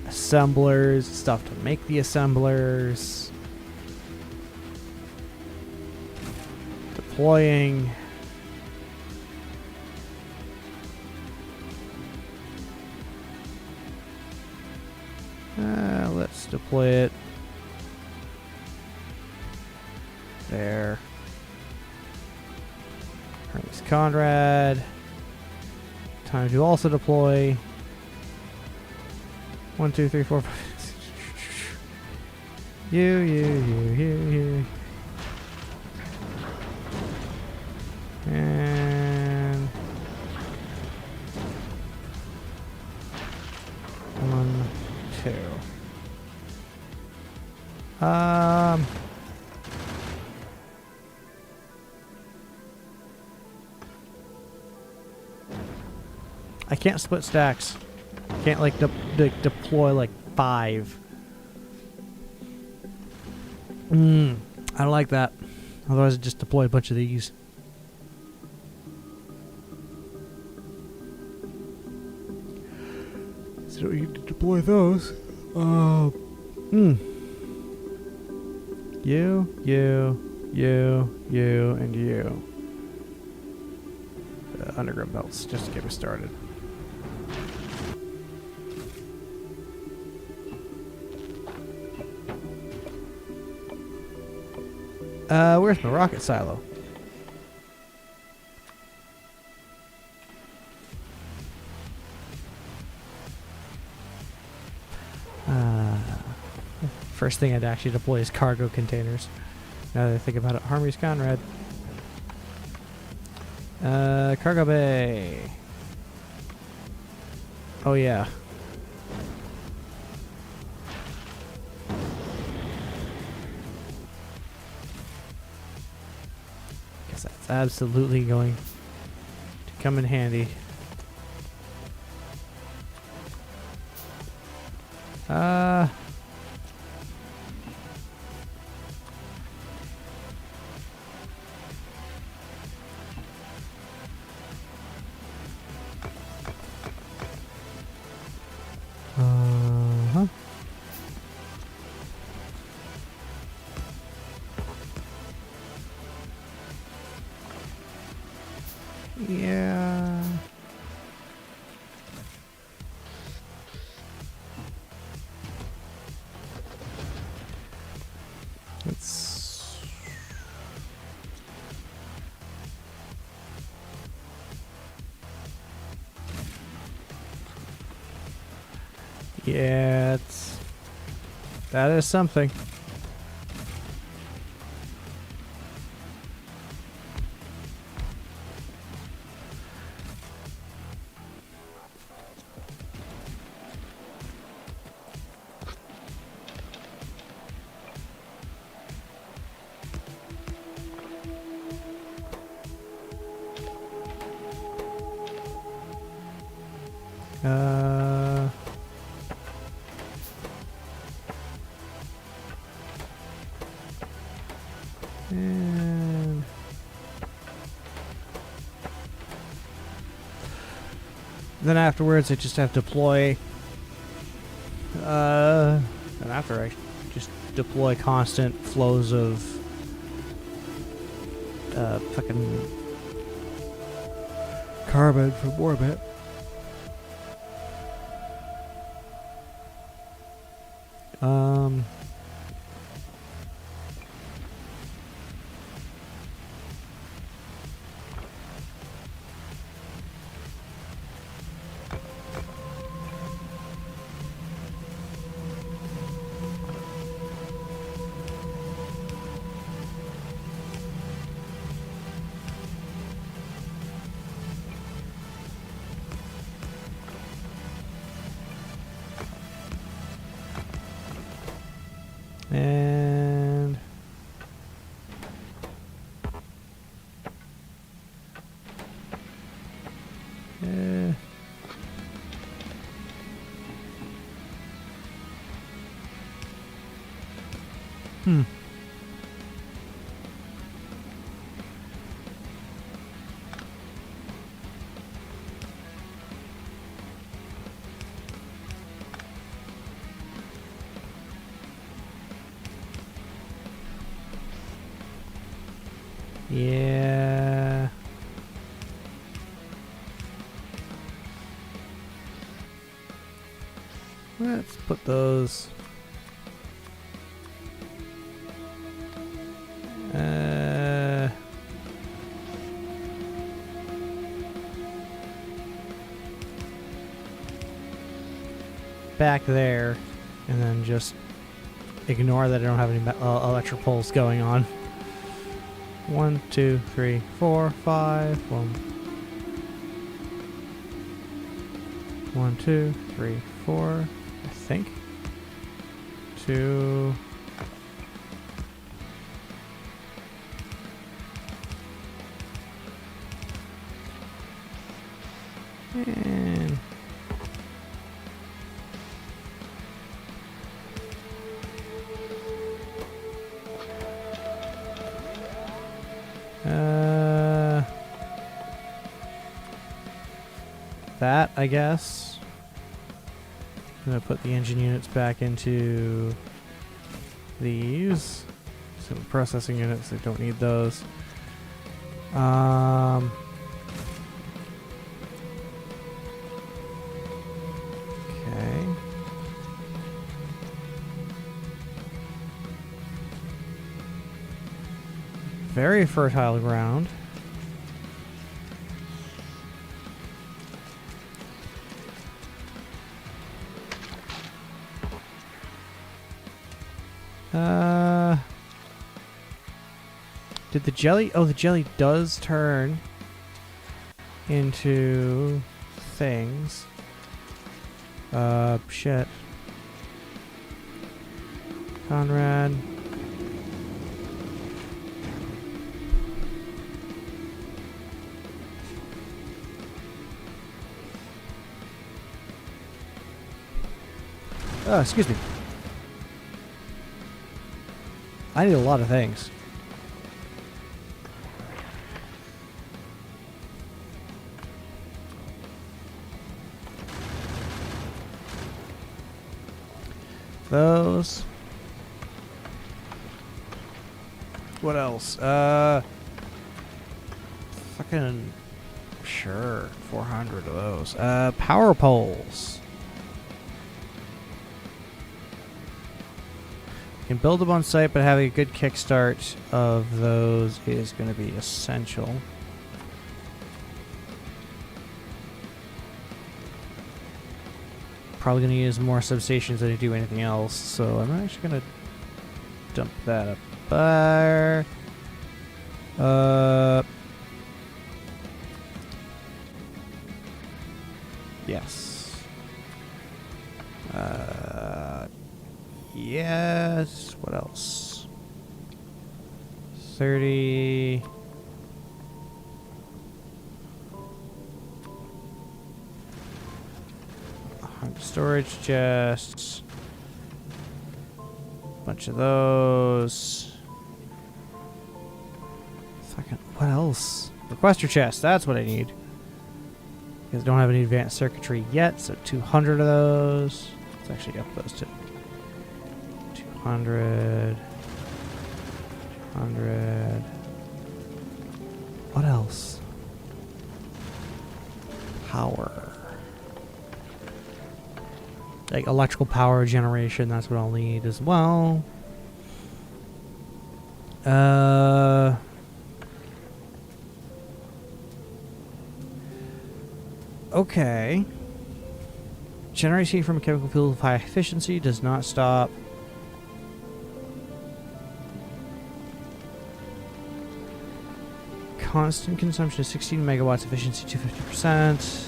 Assemblers, stuff to make the assemblers. Deploying. Let's deploy it. There. Hermes Conrad. Time to also deploy. 1, 2, 3, 4, 5. You. And 1, 2. can't split stacks. Can't like deploy like 5. I don't like that. Otherwise, I'd just deploy a bunch of these. So you deploy those. You, and you. Underground belts, just to get me started. Where's my rocket silo? First thing I'd actually deploy is cargo containers. Now that I think about it, Harmy's Conrad. Cargo bay. Oh yeah. Guess that's absolutely going to come in handy. Yeah. It's yeah, that is something. And then afterwards I just have to deploy and after I just deploy constant flows of fucking carbon from orbit. And yeah. Let's put those back there, and then just ignore that I don't have any electric poles going on. 1, 2, 3, 4, 5. 1, 2, 3, 4. I think. 2. And that, I guess. I'm gonna put the engine units back into these. So processing units, I don't need those. Okay. Very fertile ground. Did the jelly... Oh, the jelly does turn into things. Shit. Conrad. Oh, excuse me. I need a lot of things. Those. What else? Fucking sure. 400 of those. Power poles. You can build them on site, but having a good kickstart of those is going to be essential. Probably going to use more substations than I do anything else, so I'm actually going to dump that up there. Yes. Yes. What else? 30. Storage chests. Bunch of those. Fucking, what else? Requester chest, that's what I need. Because I don't have any advanced circuitry yet, so 200 of those. Let's actually up those to 200. 200. What else? Power. Like electrical power generation, that's what I'll need as well. Okay. Generates heat from a chemical fuel of high efficiency, does not stop. Constant consumption of 16 megawatts, efficiency to 50%.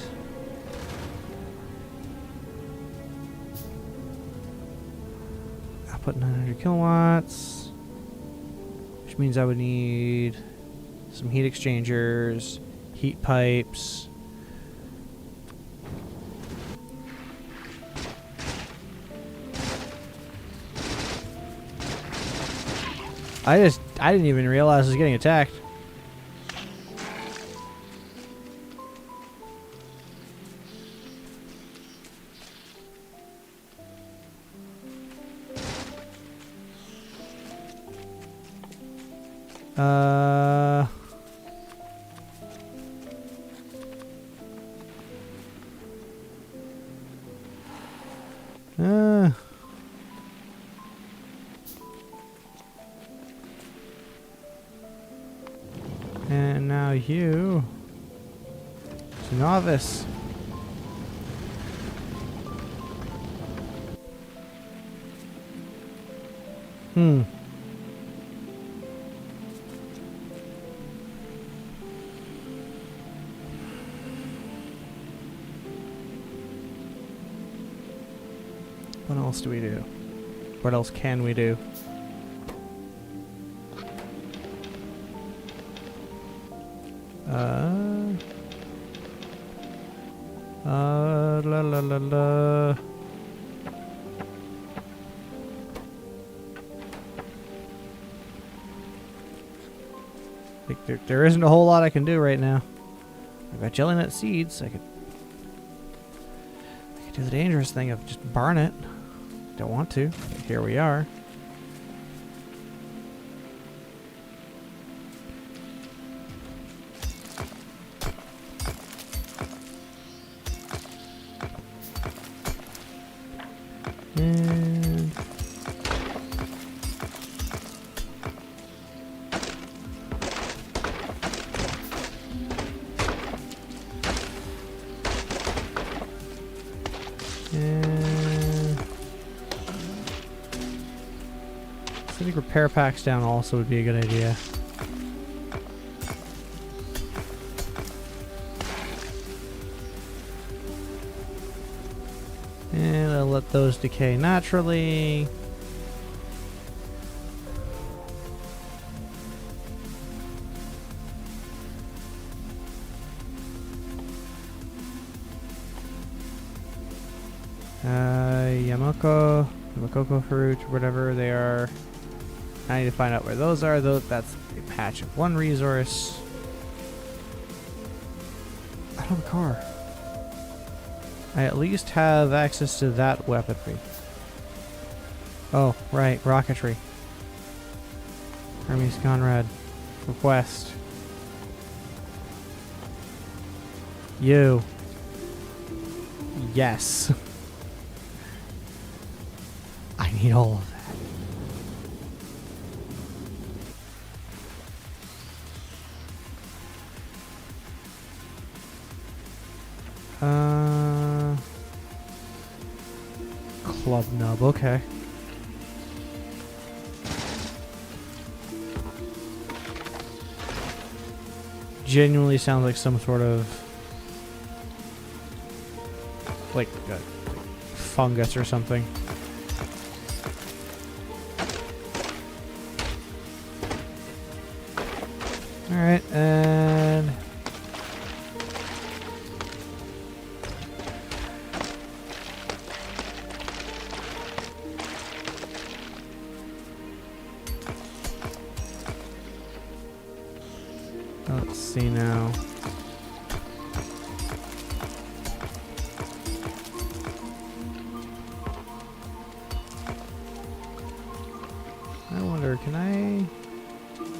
Output 900 kilowatts. Which means I would need some heat exchangers, heat pipes. I didn't even realize I was getting attacked. And now you, novice. What else do we do? What else can we do? La la la la. Like there isn't a whole lot I can do right now. I've got jelly nut seeds. I could could do the dangerous thing of just burn it. Don't want to. But here we are. And I think repair packs down also would be a good idea. And I'll let those decay naturally. Yamakoko fruit, whatever they are. I need to find out where those are, though. That's a patch of one resource. I don't have a car. I at least have access to that weaponry. Oh, right, rocketry. Hermes Conrad. Request. You. Yes. I need all of that. Club nub, okay. Genuinely sounds like some sort of like fungus or something. Alright, and let's see now. I wonder, can I?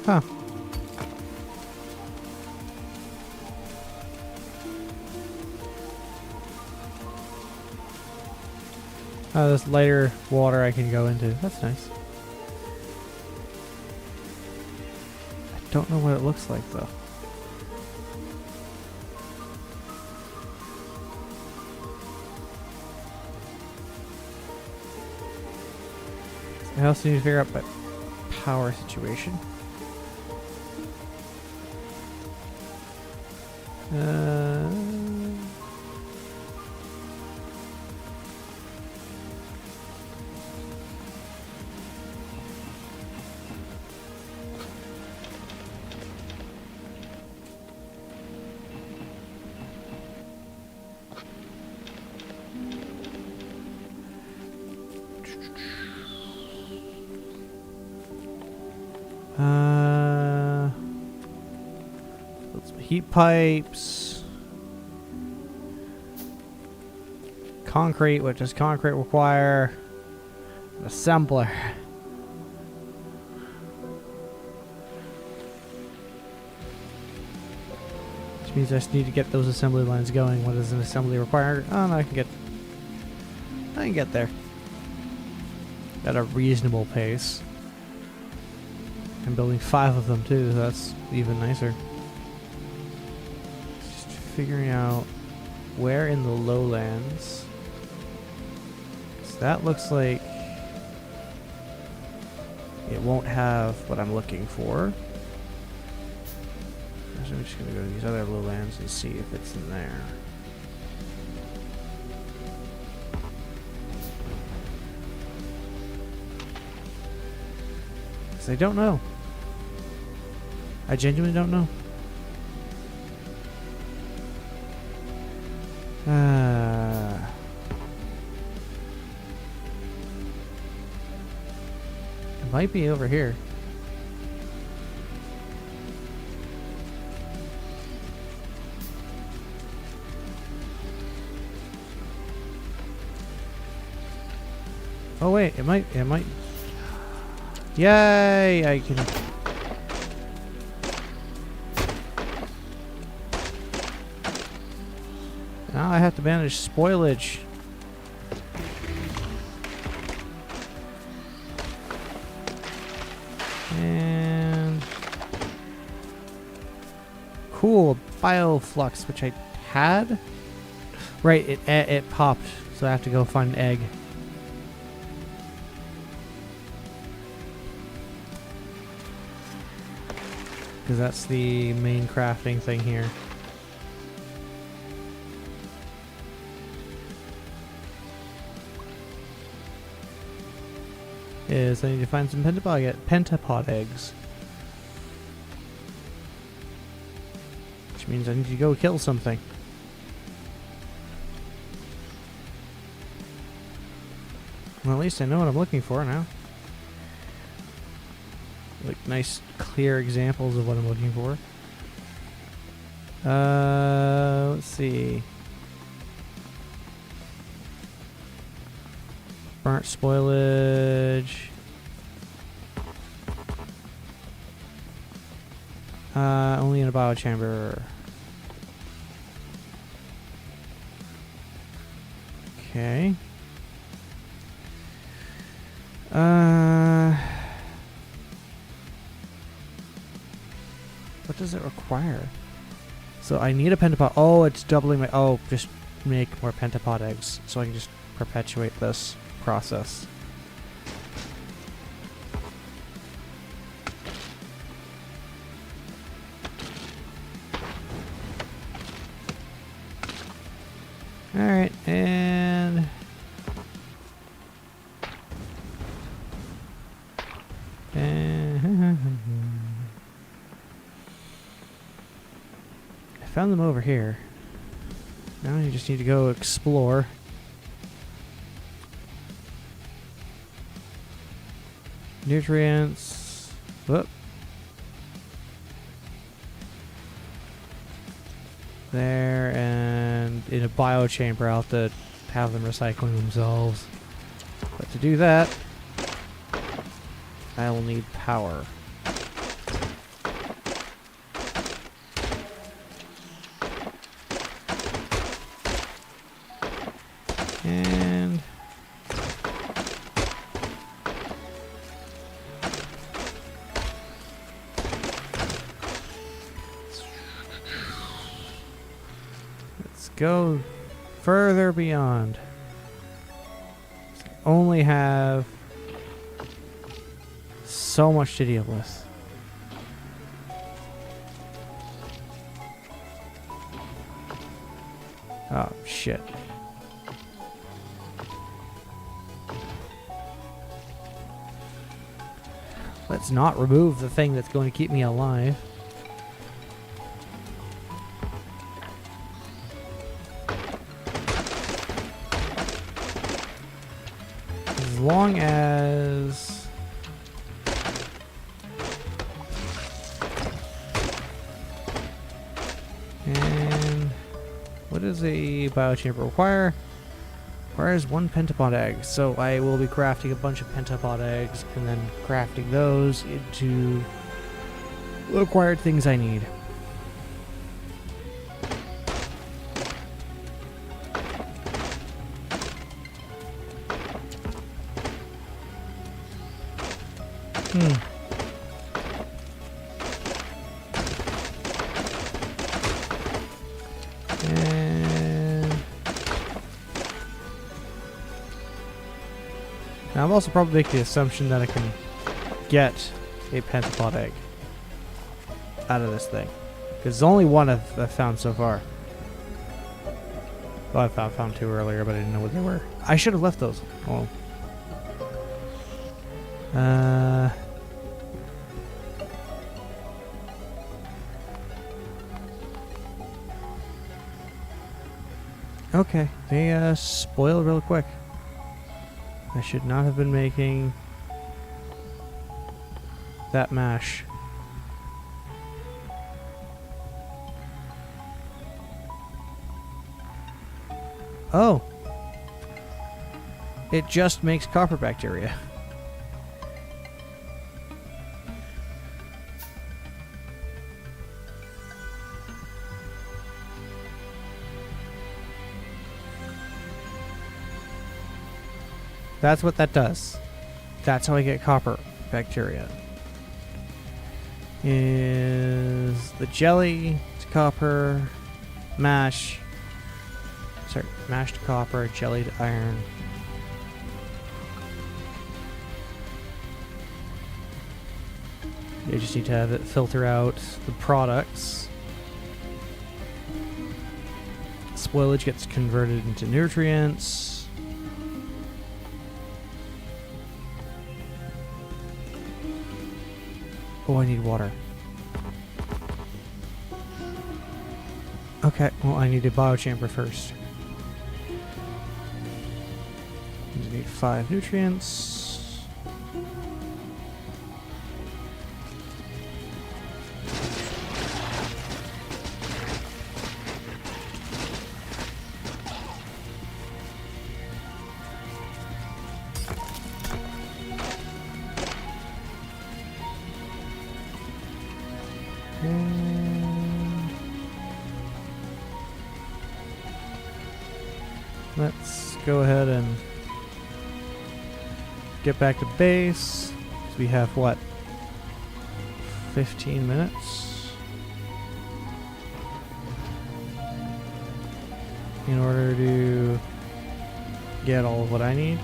Huh. Oh, this lighter water I can go into. That's nice. I don't know what it looks like though. I also need to figure out my power situation. Some heat pipes. Concrete, what does concrete require? An assembler. Which means I just need to get those assembly lines going. What does an assembly require? Oh no, I can get there. At a reasonable pace. I'm building 5 of them too, so that's even nicer. Just figuring out where in the lowlands. So that looks like it won't have what I'm looking for. So I'm just gonna go to these other lowlands and see if it's in there. Because I don't know. I genuinely don't know. It might be over here. Oh wait, it might. Yay! I can. Now I have to manage spoilage. And cool bioflux, which I had. Right, it popped, so I have to go find an egg. Because that's the main crafting thing here. Is I need to find some pentapod eggs. Which means I need to go kill something. Well, at least I know what I'm looking for now. Like nice, clear examples of what I'm looking for. Let's see. Burnt spoilage. Only in a biochamber. Okay. What does it require? So I need a pentapod. Oh, it's doubling my... Oh, just make more pentapod eggs. So I can just perpetuate this process. Alright, and... I found them over here. Now you just need to go explore. Nutrients. Whoop. There, and in a biochamber I'll have to have them recycling themselves. But to do that, I will need power. And let's go further beyond. Only have so much to deal with. Oh, shit. Let's not remove the thing that's going to keep me alive. As long as... And... What does a biochamber require? Requires 1 pentapod egg, so I will be crafting a bunch of pentapod eggs and then crafting those into the required things I need. Now, I'm also probably making the assumption that I can get a pentapod egg out of this thing. Because there's only one I've found so far. Well, I found 2 earlier, but I didn't know what they were. I should have left those. Oh. Okay, they spoiled real quick. I should not have been making that mash. Oh. It just makes copper bacteria. That's what that does. That's how I get copper bacteria. Is the jelly to copper, mash. Sorry, mash to copper, jelly to iron. You just need to have it filter out the products. Spoilage gets converted into nutrients. Oh, I need water. Okay, well, I need a biochamber first. I need 5 nutrients. Let's go ahead and get back to base. So we have what? 15 minutes in order to get all of what I need.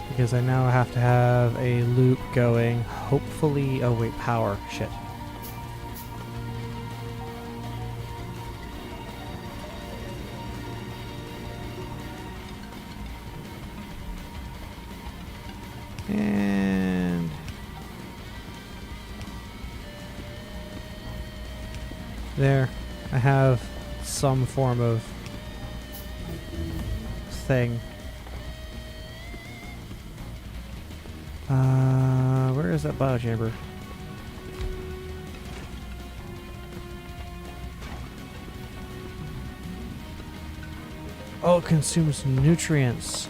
Because I now have to have a loop going. Hopefully, oh wait, power. Shit. And there, I have some form of thing. Where is that biochamber? Oh, it consumes nutrients.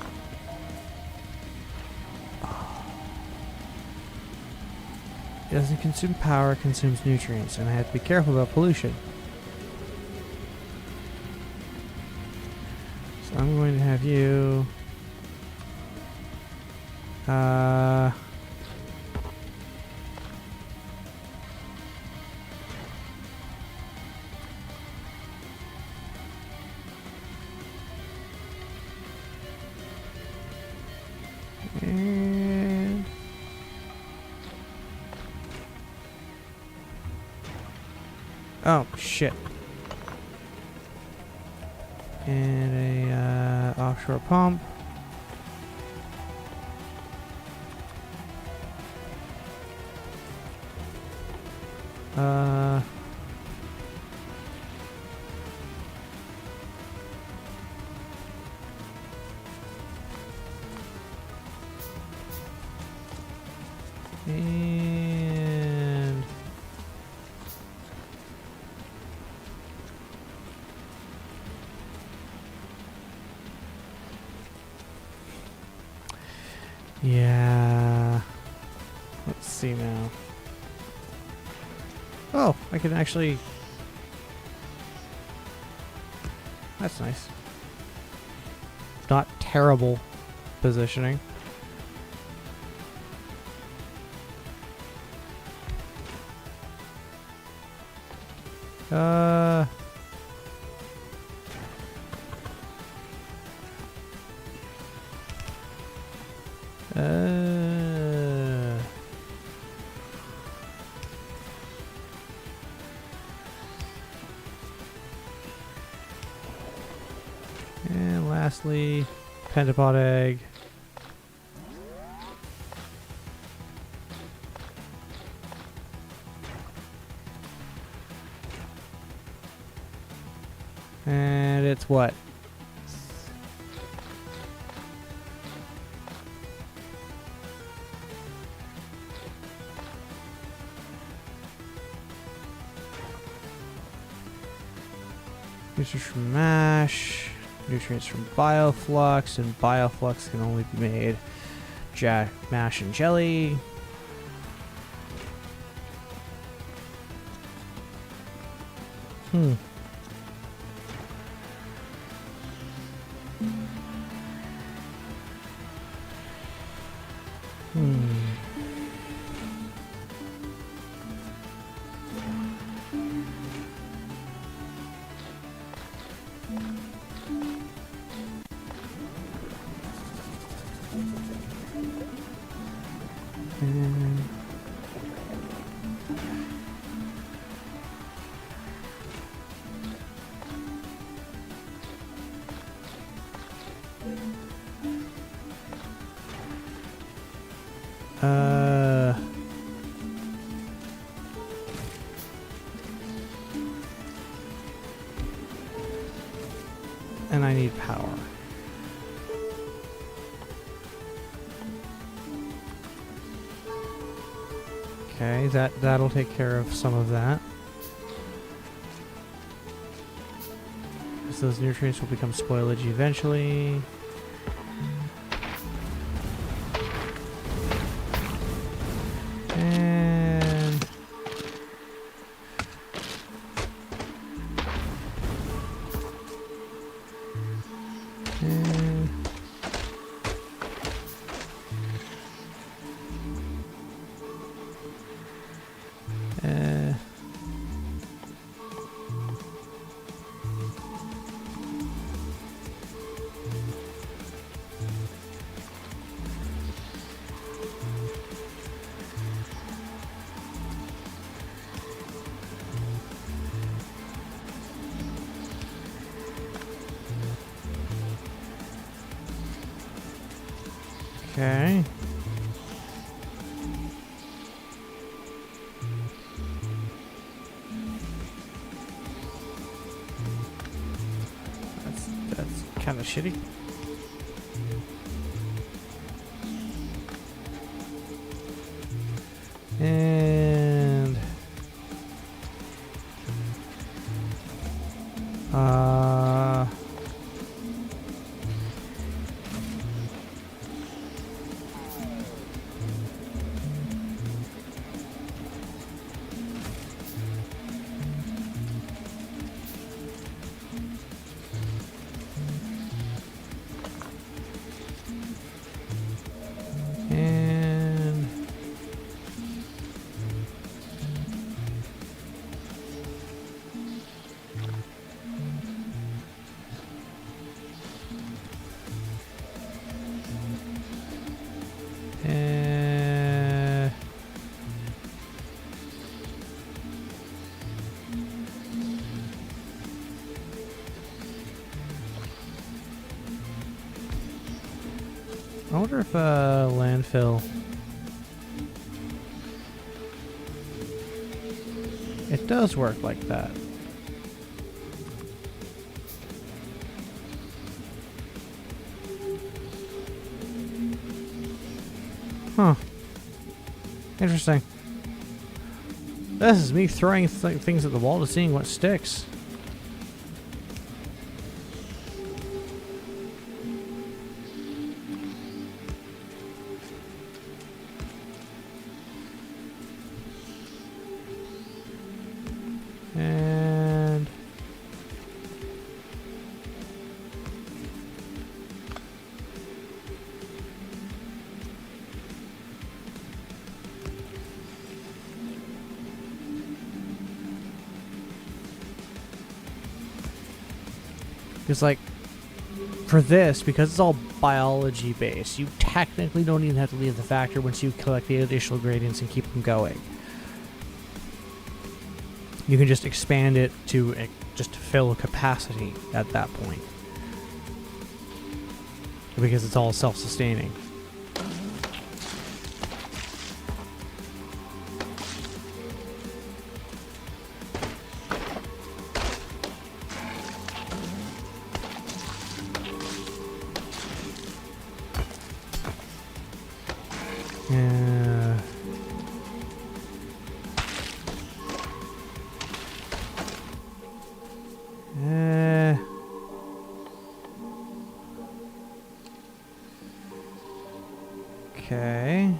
It doesn't consume power, it consumes nutrients, and I have to be careful about pollution. So I'm going to have you... and... oh, shit. And a offshore pump. And yeah, let's see now. Oh, I can actually, that's nice. Not terrible positioning. And lastly, pentapod egg. And it's what? Nutrients from mash, nutrients from bioflux, and bioflux can only be made mash and jelly. Hmm. And I need power. Okay, that'll take care of some of that. So those nutrients will become spoilage eventually. And okay. That's kind of shitty. And I wonder if landfill. It does work like that. Huh. Interesting. This is me throwing things at the wall to seeing what sticks. And because, like, for this, because it's all biology based, you technically don't even have to leave the factory once you collect the additional ingredients and keep them going. You can just expand it to just fill capacity at that point. because it's all self-sustaining. Yeah. Okay.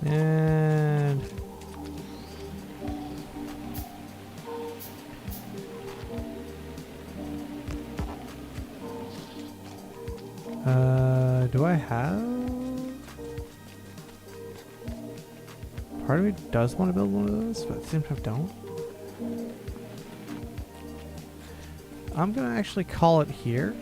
And do I have? Part of me does want to build one of those, but it seems I don't. I'm gonna actually call it here.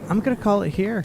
I'm gonna call it here.